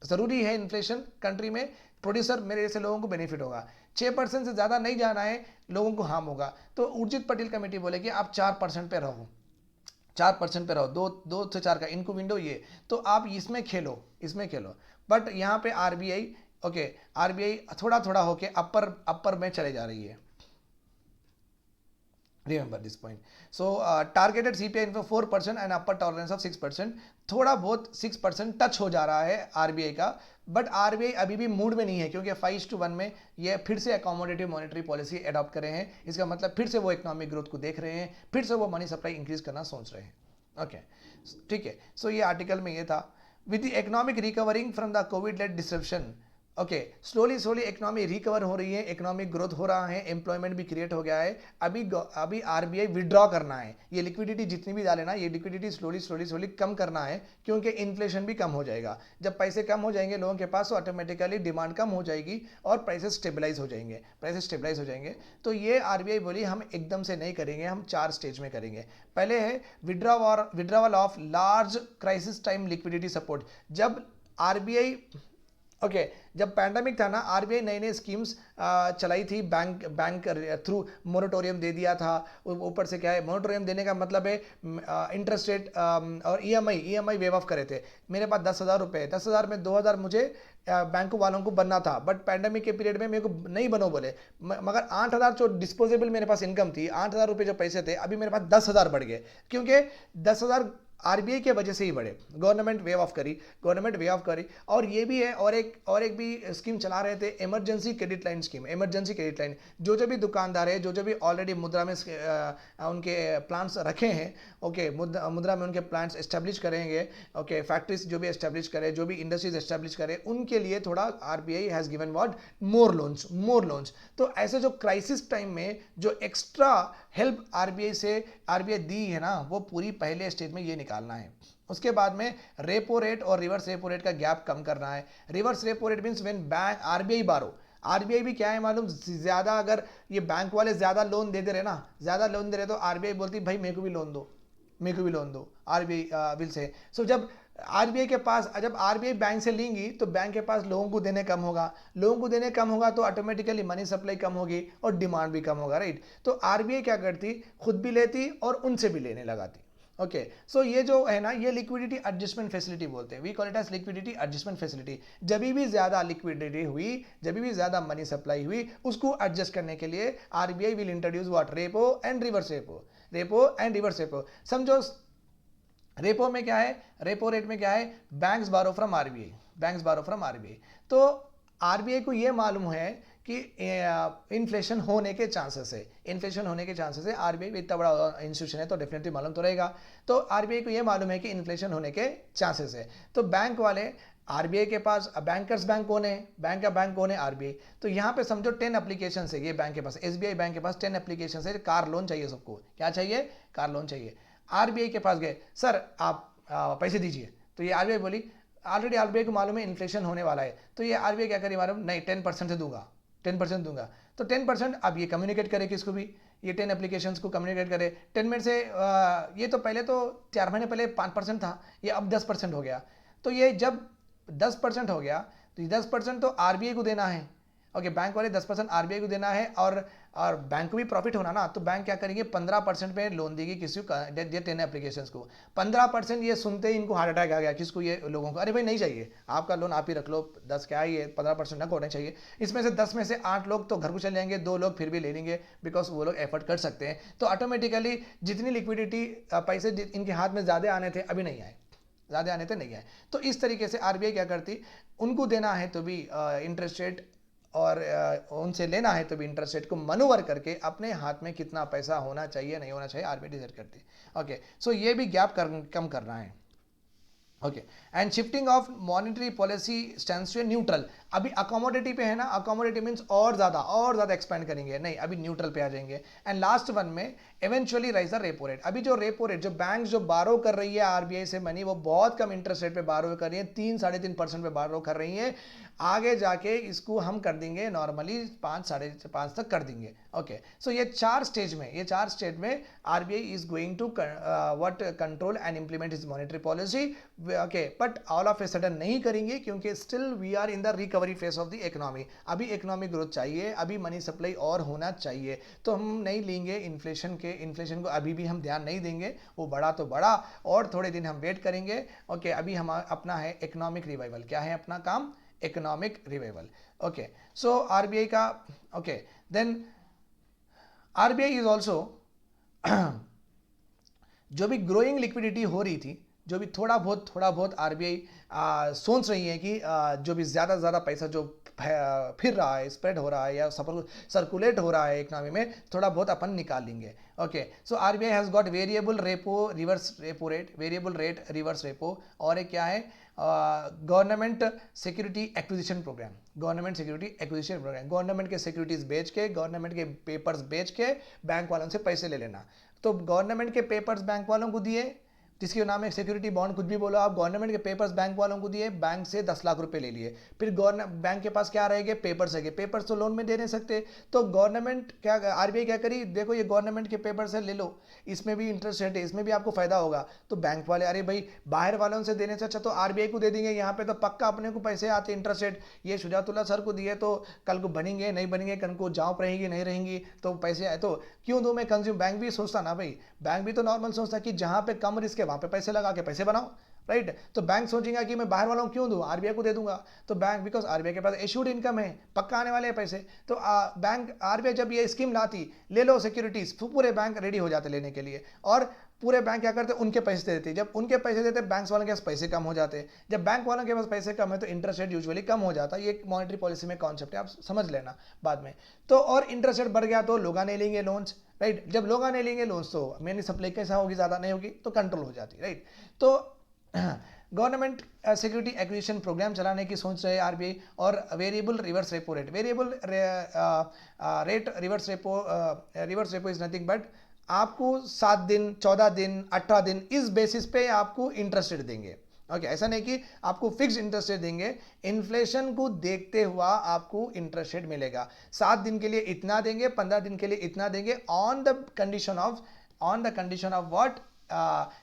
ज़रूरी है इन्फ्लेशन कंट्री में, प्रोड्यूसर मेरे जैसे लोगों को बेनिफिट होगा। 6% से ज़्यादा नहीं जाना है, लोगों को हार्म होगा। तो उर्जित पटेल कमेटी बोले कि आप 4% पे रहो, 4% पे रहो, 2 से 4 का इनको विंडो ये, तो आप इसमें खेलो। बट यहाँ पे आरबीआई थोड़ा थोड़ा होके अपर में चले जा रही है। Remember this point. So targeted CPI इनको 4% एंड अपर टॉलरेंस ऑफ 6%, थोड़ा बहुत 6% टच हो जा रहा है आरबीआई का। बट आरबीआई अभी भी मूड में नहीं है, क्योंकि 5:1 में ये फिर से अकोमोडेटिव मॉनेटरी पॉलिसी अडॉप्ट कर रहे हैं। इसका मतलब फिर से वो इकोनॉमिक ग्रोथ को देख रहे हैं, फिर से वो मनी सप्लाई इंक्रीज करना सोच रहे हैं। ओके, ठीक है। सो ये आर्टिकल में ये था, with the economic recovering from the COVID led disruption, okay, slowly slowly economy recover हो रही है, इकोनॉमिक ग्रोथ हो रहा है, एम्प्लॉयमेंट भी क्रिएट हो गया है। अभी आरबीआई विड्रॉ करना है, ये लिक्विडिटी जितनी भी डाले ना, ये लिक्विडिटी स्लोली स्लोली स्लोली कम करना है, क्योंकि इन्फ्लेशन भी कम हो जाएगा। जब पैसे कम हो जाएंगे लोगों के पास तो ऑटोमेटिकली डिमांड कम हो जाएगी और प्राइसेस स्टेबलाइज हो जाएंगे, तो ये आरबीआई बोली हम एकदम से नहीं करेंगे, हम 4 स्टेज में करेंगे। पहले है withdrawal of large crisis time liquidity support. जब आरबीआई जब पैंडेमिक था ना, आरबीआई नई नई स्कीम्स चलाई थी, बैंक थ्रू मोरेटोरियम दे दिया था। ऊपर से क्या है, मोरेटोरियम देने का मतलब है इंटरेस्ट रेट और ईएमआई वेव ऑफ करे थे। मेरे पास 10,000 रुपये, 10,000 में 2,000 मुझे बैंक वालों को बनना था, बट पैंडेमिक के पीरियड में मेरे को नहीं बनो बोले, मगर 8,000 जो डिस्पोजेबल मेरे पास इनकम थी, 8,000 रुपये जो पैसे थे, अभी मेरे पास 10,000 बढ़ गए, क्योंकि 10,000 आरबीआई के वजह से ही बढ़े। गवर्नमेंट वेव ऑफ करी। और ये भी है, और एक भी स्कीम चला रहे थे, emergency credit line scheme. Emergency credit line, जो भी दुकानदार है, जो भी ऑलरेडी मुद्रा में उनके प्लांट्स रखे हैं, ओके, मुद्रा में उनके प्लांट्स एस्टेब्लिश करेंगे, ओके, फैक्ट्रीज जो भी एस्टेब्लिश करे, जो भी इंडस्ट्रीज एस्टेब्लिश करे, उनके लिए थोड़ा RBI has given what, more loans. तो ऐसे जो क्राइसिस टाइम में जो एक्स्ट्रा हेल्प आरबीआई दी है ना, वो पूरी पहले स्टेज में ये निकालना है। उसके बाद में रेपो रेट और रिवर्स रेपो रेट का गैप कम करना है। Reverse repo rate means when bank RBI भी क्या है मालूम, ज्यादा अगर ये बैंक वाले ज्यादा लोन दे रहे ना, तो आरबीआई बोलती भाई मेरे को भी लोन दो, आरबीआई विल से। सो जब आरबीआई बैंक से लेंगी तो बैंक के पास लोगों को देने कम होगा, तो ऑटोमेटिकली मनी सप्लाई कम होगी और डिमांड भी कम होगा, राइट। तो आरबीआई क्या करती, खुद भी लेती और उनसे भी लेने लगाती। ओके, सो ये जो है ना, ये लिक्विडिटी एडजस्टमेंट फैसिलिटी बोलते हैं, we call it as liquidity adjustment facility. जब भी ज्यादा लिक्विडिटी हुई, जब भी ज्यादा मनी सप्लाई हुई, उसको एडजस्ट करने के लिए RBI will introduce what, repo and reverse repo. समझो रेपो में क्या है, रेपो रेट में क्या है, बैंक्स बारो फ्रॉम आरबीआई। तो आरबीआई को ये मालूम है कि इन्फ्लेशन होने के चांसेस है, आरबीआई इतना बड़ा इंस्टीट्यूशन है तो डेफिनेटली मालूम तो रहेगा। तो आरबीआई को ये मालूम है कि इन्फ्लेशन होने के चांसेस है, तो बैंक वाले आरबीआई के पास, बैंकर्स बैंक कौन है, बैंक का बैंक कौन है, आरबीआई। तो यहाँ पे समझो 10 एप्लीकेशन है ये बैंक के पास, एसबीआई बैंक के पास 10 एप्लीकेशन है, कार लोन चाहिए सबको। क्या चाहिए, कार लोन चाहिए। आरबीआई के पास गए, सर आप पैसे दीजिए, तो ये आरबीआई बोली, ऑलरेडी आरबीआई को मालूम है इन्फ्लेशन होने वाला है, तो ये आरबीआई क्या करेगी मालूम, नहीं 10% से दूंगा, 10% दूंगा। तो 10% अब ये कम्युनिकेट करे किसको भी, ये 10 एप्लीकेशंस को कम्युनिकेट करे। 10 में से ये तो पहले तो 4 महीने पहले 5% था, ये अब 10% हो गया। तो ये जब 10% हो गया तो 10% तो आरबीआई को देना है, ओके, बैंक वाले 10% आरबीआई को देना है, और बैंक को भी प्रॉफिट होना ना, तो बैंक क्या करेंगे, 15% पे लोन देगी किसी को, 10 एप्लीकेशंस को। 15%, ये सुनते ही इनको हार्ट अटैक आ गया, किसको, ये लोगों को, अरे भाई नहीं चाहिए, आपका लोन आप ही रख लो, 10 क्या है ये, 15% ना होना चाहिए। इसमें से 10 में से 8 लोग तो घर को चले जाएंगे, 2 लोग फिर भी ले लेंगे, बिकॉज वो लोग एफर्ट कर सकते हैं। तो ऑटोमेटिकली जितनी लिक्विडिटी पैसे इनके हाथ में ज़्यादा आने थे, अभी नहीं आए, तो इस तरीके से आरबीआई क्या करती, उनको देना है तो भी इंटरेस्ट रेट, और उनसे लेना है तो भी इंटरेस्ट रेट को मनूवर करके अपने हाथ में कितना पैसा होना चाहिए, नहीं होना चाहिए, आरबीआई डिसाइड करती है। ओके, सो ये भी गैप कम करना है। Okay, and shifting of monetary policy stands to neutral. अभी अकोमोडेटिव पे है ना, अकोमोडेटिव मींस और ज्यादा एक्सपेंड करेंगे, नहीं अभी न्यूट्रल पे आ जाएंगे। एंड लास्ट वन में eventually rise the repo rate. अभी जो रेपो रेट, जो बैंक जो बारो कर रही है आरबीआई से मनी, वो बहुत कम इंटरेस्ट रेट पे बारो कर रही है, 3-3.5% पे बारो कर रही है। आगे जाके इसको हम कर देंगे नॉर्मली 5-5.5 तक कर देंगे। ओके, सो ये 4 स्टेज में RBI is going to what control and implement is monetary policy. Okay, but all of a sudden नहीं करेंगे, क्योंकि still we are in the recovery phase of the economy. अभी इकोनॉमिक ग्रोथ चाहिए, अभी money supply और होना चाहिए, तो हम नहीं लेंगे इन्फ्लेशन को अभी भी हम ध्यान नहीं देंगे, वो बड़ा तो बड़ा, और थोड़े दिन हम वेट करेंगे। ओके, अभी हम अपना है इकोनॉमिक रिवाइवल, क्या है अपना काम, economic revival. Okay, so RBI का, okay, then RBI is also जो भी ग्रोइंग लिक्विडिटी हो रही थी, जो भी थोड़ा बहुत आरबीआई सोच रही है कि जो भी ज़्यादा से ज़्यादा पैसा जो फिर रहा है, स्प्रेड हो रहा है या सर्कुलेट हो रहा है इकोनॉमी में, थोड़ा बहुत अपन निकाल लेंगे. Okay, so RBI has got variable repo reverse repo rate, variable rate reverse repo, और एक क्या है, government security acquisition programme. Government security acquisition programme, government के सिक्योरिटीज बेच के, गवर्नमेंट के पेपर्स बेच के बैंक वालों से पैसे ले लेना. तो गवर्नमेंट के पेपर्स बैंक वालों को दिए, जिसके नाम है सिक्योरिटी बॉन्ड, कुछ भी बोलो आप, गवर्नमेंट के पेपर्स बैंक वालों को दिए, बैंक से 10 लाख रुपए ले लिए. फिर गवर्नमेंट बैंक के पास क्या रहेंगे, पेपर्स है, पेपर्स तो लोन में दे नहीं सकते, तो गवर्नमेंट क्या, आरबीआई क्या करी, देखो ये गवर्नमेंट के पेपर्स है, ले लो, इसमें भी इंटरेस्ट रेट है, इसमें भी आपको फायदा होगा. तो बैंक वाले, अरे भाई बाहर वालों से देने से अच्छा तो आरबीआई को दे देंगे, यहाँ पे तो पक्का अपने को पैसे आते इंटरेस्ट रेट, ये शुजातुल्लाह सर को दिए तो कल को बनेंगे नहीं बनेंगे, कल को जॉब रहेगी नहीं रहेंगी, तो पैसे आए तो क्यों दूं मैं कंज्यूम. बैंक भी सोचता ना भाई, बैंक भी तो नॉर्मल सोचता कि जहां पे कम रिस्क है वहां पे पैसे लगा के पैसे बनाओ, राइट. तो बैंक सोचेगा कि मैं बाहर वालों को क्यों दूं, आरबीआई को दे दूंगा. तो बैंक, बिकॉज आरबीआई के पास इशूड इनकम है, पक्का आने वाले हैं पैसे, तो बैंक, आरबीआई जब ये स्कीम लाती, ले लो सिक्योरिटीज, तो पूरे बैंक रेडी हो जाते लेने के लिए, और पूरे बैंक क्या करते, उनके पैसे देते. जब उनके पैसे देते, बैंक वालों के पास पैसे कम हो जाते. जब बैंक वालों के पास पैसे कम है तो इंटरेस्ट रेट यूजुअली कम हो जाता है. ये मॉनेटरी पॉलिसी में कॉन्सेप्ट है, आप समझ लेना बाद में. तो और इंटरेस्ट रेट बढ़ गया तो लोग नहीं लेंगे लोन्स, राइट. जब लोग नहीं लेंगे लोन्स तो मेरी सप्लाई कैसा होगी, ज़्यादा नहीं होगी, तो कंट्रोल हो जाती, राइट. तो गवर्नमेंट सिक्योरिटी एक्विजिशन प्रोग्राम चलाने की सोच रहे आरबीआई. और variable reverse repo rate, variable rate reverse repo is nothing but आपको 7 दिन, 14 दिन, 18 दिन, इस बेसिस पे आपको इंटरेस्ट रेट देंगे. ओके, ऐसा नहीं कि आपको फिक्स इंटरेस्ट रेट देंगे, इन्फ्लेशन को देखते हुआ आपको इंटरेस्ट रेट मिलेगा. 7 दिन के लिए इतना देंगे, 15 दिन के लिए इतना देंगे, on the condition of what,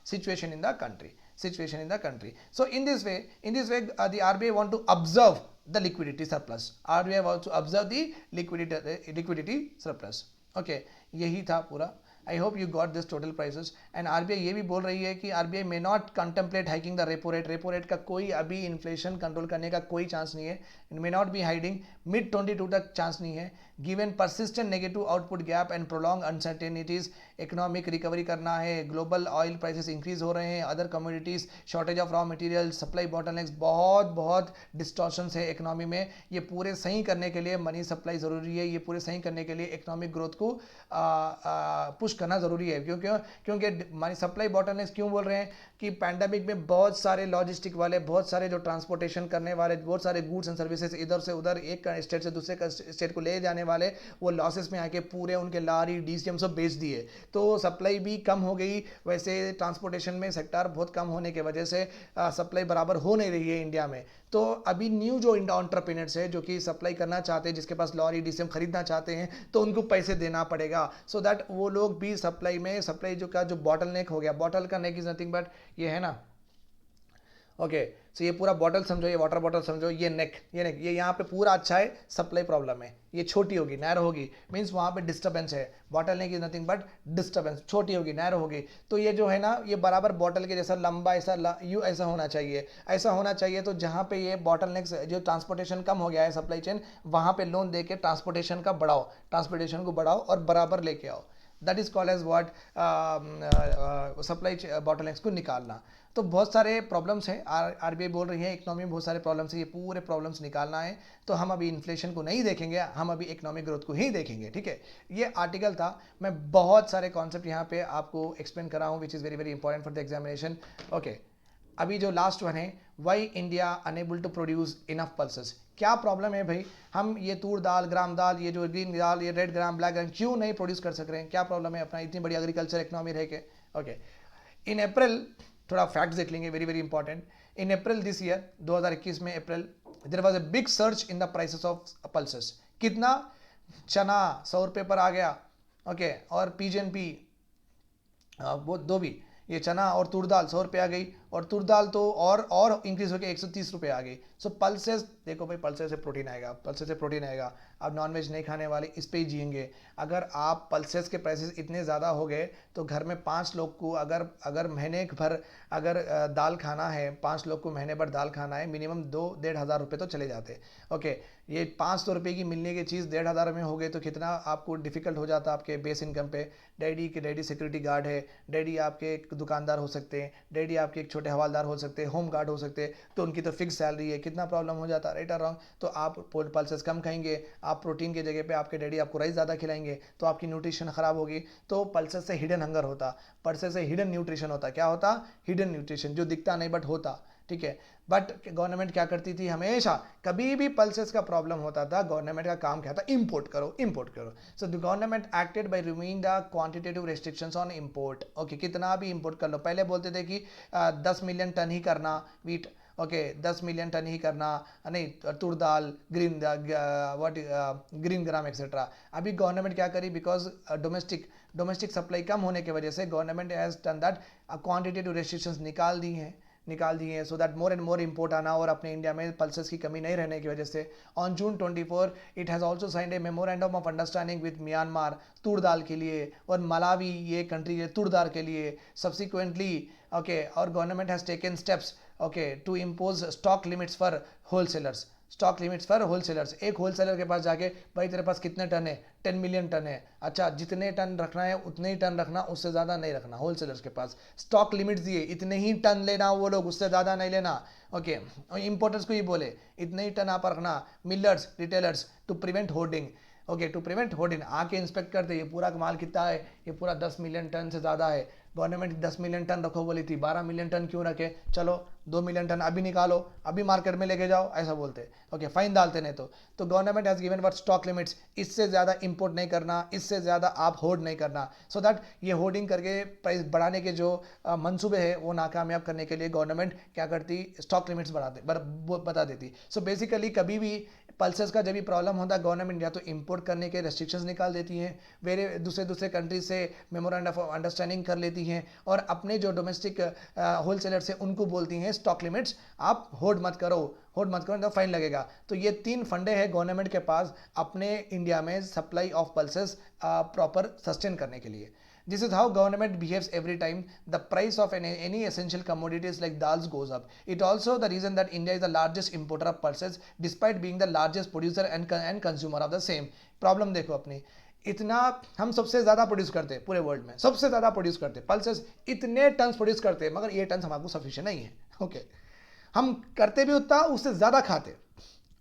situation in the country. So in this way, the RBI want to observe the liquidity surplus. RBI wants to observe the liquidity surplus. Okay, यही था पूरा. I hope you got this total prices. And RBI ये भी बोल रही है कि RBI may not contemplate hiking the repo rate का कोई अभी इन्फ्लेशन कंट्रोल करने का कोई चांस नहीं है. It may not be hiding, mid 22 तक चांस नहीं है. Given persistent negative output gap and prolong uncertainties, economic recovery करना है, ग्लोबल ऑयल प्राइसेस इंक्रीज हो रहे हैं, other commodities, shortage of raw material, supply bottlenecks, बहुत डिस्टॉर्शंस है इकोनॉमी में. ये पूरे सही करने के लिए मनी सप्लाई ज़रूरी है, ये पूरे सही करने के लिए इकोनॉमिक ग्रोथ को पुश करना ज़रूरी है. क्योंकि मनी सप्लाई बॉटलनेक्स क्यों बोल रहे हैं कि पैंडेमिक में बहुत सारे लॉजिस्टिक वाले, बहुत सारे जो ट्रांसपोर्टेशन करने वाले, बहुत सारे गुड्स एंड सर्विसेज इधर से उधर एक स्टेट से दूसरे स्टेट को ले जाने वाले, वो लॉसेस में आके पूरे उनके लारी डीसीएम सब बेच दिए, तो सप्लाई भी कम हो गई. वैसे ट्रांसपोर्टेशन में सेक्टर बहुत कम होने की वजह से सप्लाई बराबर हो नहीं रही है इंडिया में. तो अभी न्यू जो एंटरप्रेन्योर्स है जो कि सप्लाई करना चाहते हैं, जिसके पास लॉरी डीसीएम खरीदना चाहते हैं, तो उनको पैसे देना पड़ेगा, सो दैट वो लोग भी सप्लाई जो बॉटल नेक हो गया. बॉटल का नेक इज नथिंग बट ये है ना. ओके, सो ये पूरा बॉटल समझो, ये वाटर बॉटल समझो, ये नेक ये यहाँ पे पूरा अच्छा है, सप्लाई प्रॉब्लम है, ये छोटी होगी, नैरो होगी, मीन्स वहाँ पे डिस्टर्बेंस है. Bottle neck is nothing but disturbance, छोटी होगी, नैरो होगी. तो ये जो है ना, ये बराबर बॉटल के जैसा लंबा ऐसा होना चाहिए. तो जहाँ पे ये बॉटल नेक जो ट्रांसपोर्टेशन कम हो गया है, सप्लाई चेन, वहाँ पे लोन दे के ट्रांसपोर्टेशन को बढ़ाओ और बराबर लेके आओ. That is called as what, supply bottlenecks को निकालना. तो बहुत सारे प्रॉब्लम्स हैं, आरबीआई बोल रही है इकोनॉमी में बहुत सारे प्रॉब्लम्स हैं, ये पूरे प्रॉब्लम्स निकालना है. तो हम अभी इन्फ्लेशन को नहीं देखेंगे, हम अभी इकोनॉमिक ग्रोथ को ही देखेंगे, ठीक है. ये आर्टिकल था, मैं बहुत सारे कॉन्सेप्ट यहाँ पे आपको एक्सप्लेन कर रहा हूँ, which is very very important for the examination. Okay, अभी जो लास्ट वन है, why India unable to produce enough pulses. क्या प्रॉब्लम है भाई, हम ये तूर दाल, ग्राम दाल, ये जो ग्रीन दाल, ये रेड ग्राम, ब्लैक ग्राम क्यों नहीं प्रोड्यूस कर सक रहे हैं, क्या प्रॉब्लम है अपना इतनी बड़ी एग्रीकल्चर इकोनॉमी रह के. ओके, इन अप्रैल, थोड़ा फैक्ट्स देख लेंगे, very very important. In April this year, 2021 में April, there was a big surge in the prices of pulses. कितना, चना 100 रुपये पर आ गया. ओके, और पीजेनपी वो दो भी, ये चना और तुर दाल 100 रुपये आ गई, और तुर दाल तो और इंक्रीज होकर 130 रुपये आ गई. सो पल्सेस देखो भाई पल्सेस से प्रोटीन आएगा, पल्सेस से प्रोटीन आएगा, अब नॉनवेज नहीं खाने वाले इस पे ही जिएंगे। अगर आप पल्सेस के प्राइसेस इतने ज़्यादा हो गए तो घर में 5 लोग को अगर अगर महीने भर अगर दाल खाना है, 5 लोग को महीने भर दाल खाना है, मिनिमम 2-1,500 रुपये तो चले जाते। ओके, ये 500 रुपये की मिलने की चीज़ 1,500 में हो गई तो कितना आपको डिफिकल्ट हो जाता आपके बेस इनकम पे। डैडी सिक्योरिटी गार्ड है, डैडी आपके एक दुकानदार हो सकते हैं, डैडी आपके एक छोटे हवालदार हो सकते हैं, होम गार्ड हो सकते हैं, तो उनकी तो फिक्स सैलरी है, कितना प्रॉब्लम हो जाता है, राइट और रॉन्ग। तो आप पल्सेस कम खाएंगे, आप प्रोटीन की जगह पे आपके डैडी आपको राइस ज़्यादा खिलाएंगे तो आपकी न्यूट्रिशन ख़राब होगी। तो पल्सेस से हिडन हंगर होता, पल्सेस से हिडन न्यूट्रिशन होता। क्या होता? हिडन न्यूट्रिशन, जो दिखता नहीं बट होता, ठीक है। बट गवर्नमेंट क्या करती थी, हमेशा कभी भी पल्सेस का प्रॉब्लम होता था, गवर्नमेंट का काम क्या था, इंपोर्ट करो इंपोर्ट करो। So the government acted by removing the quantitative restrictions on import. Okay, कितना भी इंपोर्ट कर लो। पहले बोलते थे कि 10 मिलियन टन ही करना वीट, ओके 10 मिलियन टन ही करना, नहीं तुर दाल, ग्रीन ग्राम एक्सेट्रा। अभी गवर्नमेंट क्या करी, बिकॉज डोमेस्टिक सप्लाई कम होने की वजह से government has done that, quantitative restrictions निकाल दिए हैं so that more and more import आना, और अपने इंडिया में पल्सेस की कमी नहीं रहने की वजह से on June 24 it has also signed a memorandum of understanding with Myanmar तूर दाल के लिए, और मलावी ये कंट्री है तूर दाल के लिए सब्सिक्वेंटली। ओके, और government has taken steps okay to impose stock limits for wholesalers. Stock limits for wholesalers, एक होलसेलर के पास जाके, भाई तेरे पास कितने टन है, 10 मिलियन टन है, अच्छा जितने टन रखना है उतने ही टन रखना, उससे ज़्यादा नहीं रखना। होलसेलर्स के पास स्टॉक लिमिट्स दिए, इतने ही टन लेना वो लोग, उससे ज़्यादा नहीं लेना। ओके, इंपोर्टर्स को ही बोले इतने ही टन आप रखना। Millers, retailers, to prevent hoarding, okay to prevent hoarding, आके इंस्पेक्ट करते, ये पूरा माल कितना है, ये पूरा 10 मिलियन टन से ज़्यादा है। गवर्नमेंट 10 मिलियन टन रखो बोली थी, 12 मिलियन टन क्यों रखे, चलो 2 मिलियन टन अभी निकालो, अभी मार्केट में लेके जाओ, ऐसा बोलते। ओके, फाइन डालते नहीं तो government has given for stock limits, इससे ज़्यादा इंपोर्ट नहीं करना, इससे ज़्यादा आप होर्ड नहीं करना, सो दैट ये होर्डिंग करके प्राइस बढ़ाने के जो मंसूबे हैं वो नाकामयाब करने के लिए गवर्नमेंट क्या करती, स्टॉक लिमिट्स बता देती। सो बेसिकली कभी भी पल्सेस का जब भी प्रॉब्लम होता है, गवर्नमेंट या तो इंपोर्ट करने के रेस्ट्रिक्शंस निकाल देती हैं, वेरे दूसरे कंट्रीज से मेमोरेंडम ऑफ अंडरस्टैंडिंग कर लेती हैं, और अपने जो डोमेस्टिक होलसेलर्स हैं उनको बोलती हैं स्टॉक लिमिट्स आप होल्ड मत करो तो फाइन लगेगा। तो ये 3 फंडे हैं गवर्नमेंट के पास अपने इंडिया में supply of pulses proper sustain करने के लिए। This is how government behaves every time the price of any essential commodities like dals goes up. It also the reason that India is the largest importer of pulses despite being the largest producer and consumer of the same. Problem देखो अपनी, इतना हम सबसे ज़्यादा produce करते हैं पूरे world में, सबसे ज़्यादा प्रोड्यूस करते हैं पल्सेस, इतने टन प्रोड्यूस करते हैं, मगर ये टन हमारे सफिशिएंट नहीं है। ओके, हम करते भी उतना, उससे ज़्यादा खाते।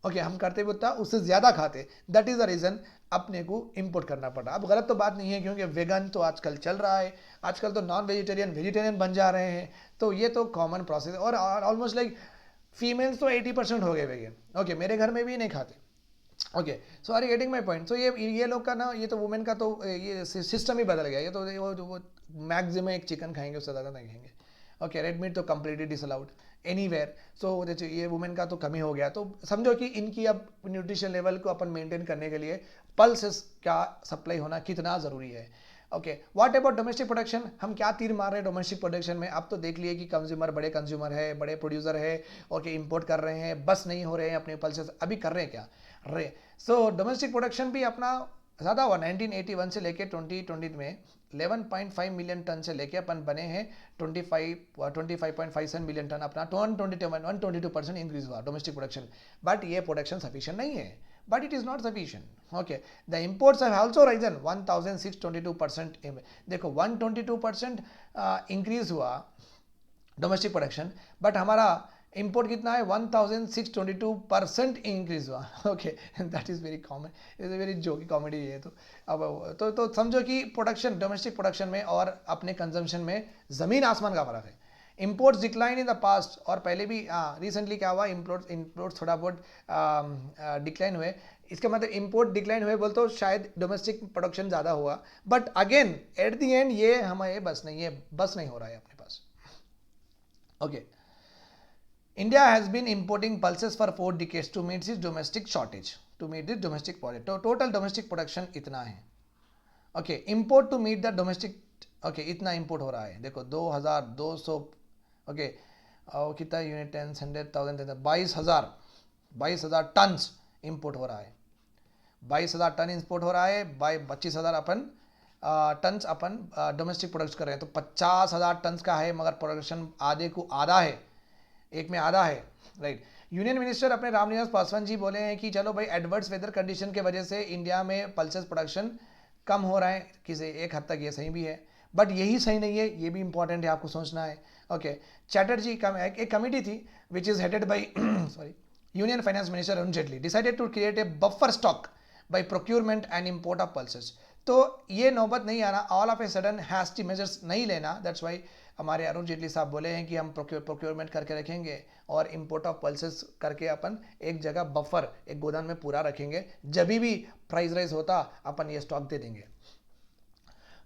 ओके, हम करते भी उतना, उससे ज़्यादा खाते। दैट इज़ द रीज़न अपने को इंपोर्ट करना पड़ा। अब गलत तो बात नहीं है, क्योंकि वेगन तो आजकल चल रहा है, आजकल तो नॉन वेजिटेरियन बन जा रहे हैं, तो ये तो कॉमन प्रोसेस। और ऑलमोस्ट लाइक फीमेल्स तो 80% हो गए वेगन। ओके, मेरे घर में भी नहीं खाते। Okay, so are you getting my point. So ये लोग का ना, ये तो वुमेन का तो ये सिस्टम ही बदल गया। ये तो वो मैक्सिमम एक चिकन खाएंगे, उससे ज़्यादा नहीं खाएंगे। ओके, रेड मीट तो कम्प्लीटली डिसअलाउड एनीवेयर। सो ये वुमेन का तो कमी हो गया। तो समझो कि इनकी अब न्यूट्रिशन लेवल को अपन मेंटेन करने के लिए पल्सेस का सप्लाई होना कितना ज़रूरी है। Okay, what about domestic production, हम क्या तीर मार रहे हैं डोमेस्टिक प्रोडक्शन में। अब तो देख लिए कि बड़े कंज्यूमर है, बड़े प्रोड्यूसर है, ओके इंपोर्ट कर रहे हैं, बस नहीं हो रहे हैं अपने पल्सेस, अभी कर रहे हैं क्या रे। सो डोमेस्टिक प्रोडक्शन भी अपना ज़्यादा हुआ। 1981 से लेके 2020 में 11.5 मिलियन टन से लेके अपन बने हैं 25.57 मिलियन टन, अपना 122% इंक्रीज हुआ डोमेस्टिक प्रोडक्शन। बट ये प्रोडक्शन सफिशिएंट नहीं है, but it is not sufficient. Okay, the imports have also risen 1622%. देखो 122% इंक्रीज हुआ डोमेस्टिक प्रोडक्शन, बट हमारा इंपोर्ट कितना है, 1622% इंक्रीज हुआ। Okay, that is very common, is a very जोकी कॉमेडी है। तो अब तो समझो कि प्रोडक्शन, डोमेस्टिक प्रोडक्शन में और अपने कंजम्पशन में ज़मीन आसमान का फ़र्क है। Imports decline in the past, और पहले भी रिसेंटली क्या हुआ, इंपोर्ट्स थोड़ा बहुत डिक्लाइन हुए। इसका मतलब इंपोर्ट डिक्लाइन हुए बोल तो शायद डोमेस्टिक प्रोडक्शन ज़्यादा हुआ, but again at the end ये हमारे बस नहीं हो रहा है अपने पास। Okay, India has been importing pulses for 4 decades to meet its domestic shortage. Total domestic production इतना है। Okay, import to meet the domestic, okay, इतना import हो रहा है। देखो 2200, okay, कितना यूनिट, 10, 100,000, 22,000 22,000 टन इंपोर्ट हो रहा है, 22,000 टन इंपोर्ट हो रहा है, 25,000 अपन टन्स अपन डोमेस्टिक प्रोडक्ट्स कर रहे हैं, तो 50,000 टन्स का है, मगर प्रोडक्शन आधे को आधा है, एक में आधा है, राइट। यूनियन मिनिस्टर अपने रामनिवास पासवान जी बोले हैं कि चलो भाई एडवर्स वेदर कंडीशन के वजह से इंडिया में पल्सेस प्रोडक्शन कम हो रहा है, किसी एक हद तक ये सही भी है, बट यही सही नहीं है, ये भी इंपॉर्टेंट है, आपको सोचना है। ओके, चैटर्जी एक कमिटी थी which is headed by sorry union finance minister Arun Jaitley decided to create a buffer stock by procurement and import of pulses. तो ये नौबत नहीं आना, all of a sudden hasty measures नहीं लेना, दैट्स वाई हमारे अरुण जेटली साहब बोले हैं कि हम प्रोक्योरमेंट करके रखेंगे और इंपोर्ट ऑफ पल्सेस करके अपन एक जगह बफर एक गोदाम में पूरा रखेंगे, जब भी प्राइस राइज होता अपन ये स्टॉक दे देंगे।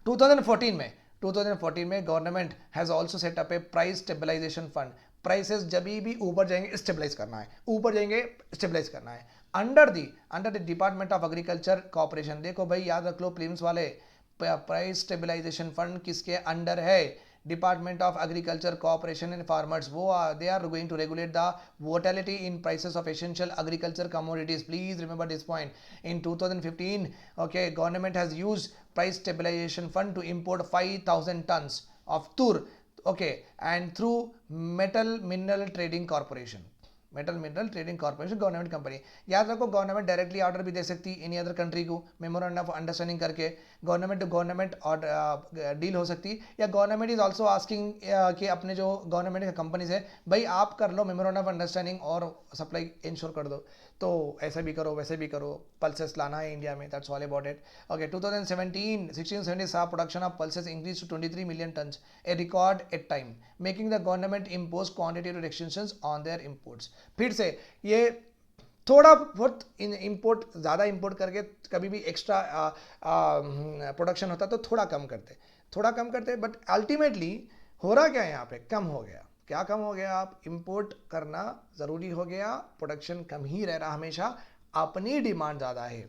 2014 में government has also set up a price stabilization fund. Prices जब भी ऊपर जाएंगे स्टेबलाइज करना है, ऊपर जाएंगे स्टेबलाइज करना है, under the department of agriculture corporation. देखो भाई याद रख लो प्रीलिम्स वाले, प्राइस स्टेबलाइजेशन फंड किसके अंडर है? Department of agriculture corporation and farmers. वो they are going to regulate the volatility in prices of essential agriculture commodities. Please remember this point. In 2015 okay, government has used price stabilization fund to import 5,000 tons of tur, okay, and through metal mineral trading corporation government company. याद रखो government directly order भी दे सकती any other country को, memorandum of understanding करके government to government और deal हो सकती, या गवर्नमेंट इज आल्सो आस्किंग कि अपने जो गवर्नमेंट के कंपनीज है भाई आप कर लो मेमोरेंडम ऑफ अंडरस्टैंडिंग और सप्लाई इंश्योर कर दो, तो ऐसा भी करो वैसे भी करो, पल्सेस लाना है इंडिया में, that's all about it. Okay, 2017 saw production of pulses increased to 23 million tons, a record at time, making the government impose quantitative restrictions on their imports। फिर से ये थोड़ा बहुत इंपोर्ट ज़्यादा इंपोर्ट करके कभी भी एक्स्ट्रा प्रोडक्शन होता तो थोड़ा कम करते, बट अल्टीमेटली हो रहा क्या है यहाँ पे? कम हो गया। क्या कम हो गया? आप इंपोर्ट करना ज़रूरी हो गया, प्रोडक्शन कम ही रह रहा हमेशा, अपनी डिमांड ज़्यादा है,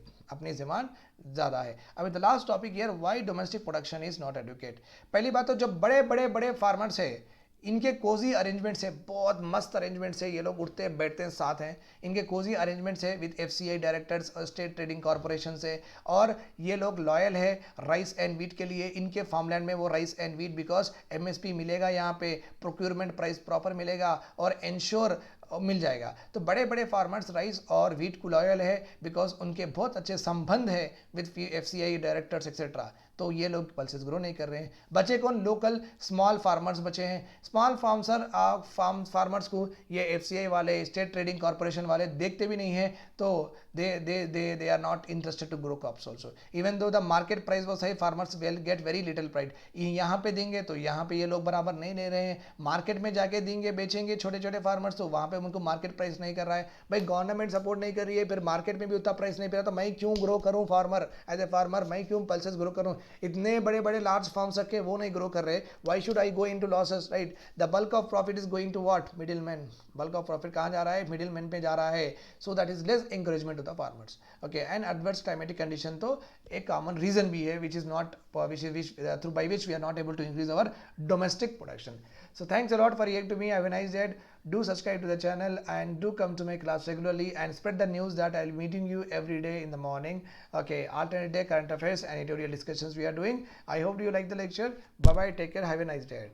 अभी the last topic here, why domestic production is not adequate. पहली बात तो जो बड़े बड़े बड़े फार्मर्स है इनके कोजी अरेंजमेंट से, बहुत मस्त अरेंजमेंट से, ये लोग उठते बैठते हैं साथ हैं, इनके कोजी अरेंजमेंट से विद एफसीआई डायरेक्टर्स और स्टेट ट्रेडिंग कॉर्पोरेशन से, और ये लोग लॉयल है राइस एंड वीट के लिए। इनके फार्मलैंड में वो rice and wheat because MSP मिलेगा, यहाँ पे प्रोक्योरमेंट प्राइस प्रॉपर मिलेगा और इंश्योर मिल जाएगा। तो बड़े बड़े फार्मर्स राइस और वीट को लॉयल है बिकॉज उनके बहुत अच्छे संबंध है विद एफसीआई डायरेक्टर्स एक्सेट्रा। तो ये लोग पल्सेस ग्रो नहीं कर रहे हैं। बचे कौन? लोकल स्मॉल फार्मर्स बचे हैं। स्मॉल फार्मर्स को ये एफसीआई वाले, स्टेट ट्रेडिंग कॉर्पोरेशन वाले देखते भी नहीं है, तो they are not interested to grow crops also, even though the market price was high, farmers will get very little pride। यहाँ पे देंगे तो यहाँ पे ये लोग बराबर नहीं ले रहे हैं, मार्केट में जाके देंगे बेचेंगे छोटे छोटे फार्मर्स, तो वहाँ पे उनको मार्केट प्राइस नहीं कर रहा है। भाई गवर्नमेंट सपोर्ट नहीं कर रही है, फिर मार्केट में भी उतना प्राइस नहीं पड़ा, तो मैं क्यों ग्रो करूँ फार्मर? एज ए फार्मर मैं क्यों पल्सेस ग्रो करूँ? इतने बड़े बड़े लार्ज फार्म्स रखे, वो नहीं ग्रो कर रहे, why should I go into losses, right? The bulk of profit is going to what? Middleman. Bulk of profit कहाँ जा रहा है? मिडिल मैन पे जा रहा है। So that is less encouragement to the farmers। okay, and adverse climatic condition तो एक common reason भी है which is not through by which we are not able to increase our domestic production। so thanks a lot for hearing to me, have a nice day, do subscribe to the channel and do come to my class regularly and spread the news that I'll be meeting you every day in the morning। okay, alternate day current affairs and editorial discussions we are doing। I hope you like the lecture। bye bye, take care, have a nice day।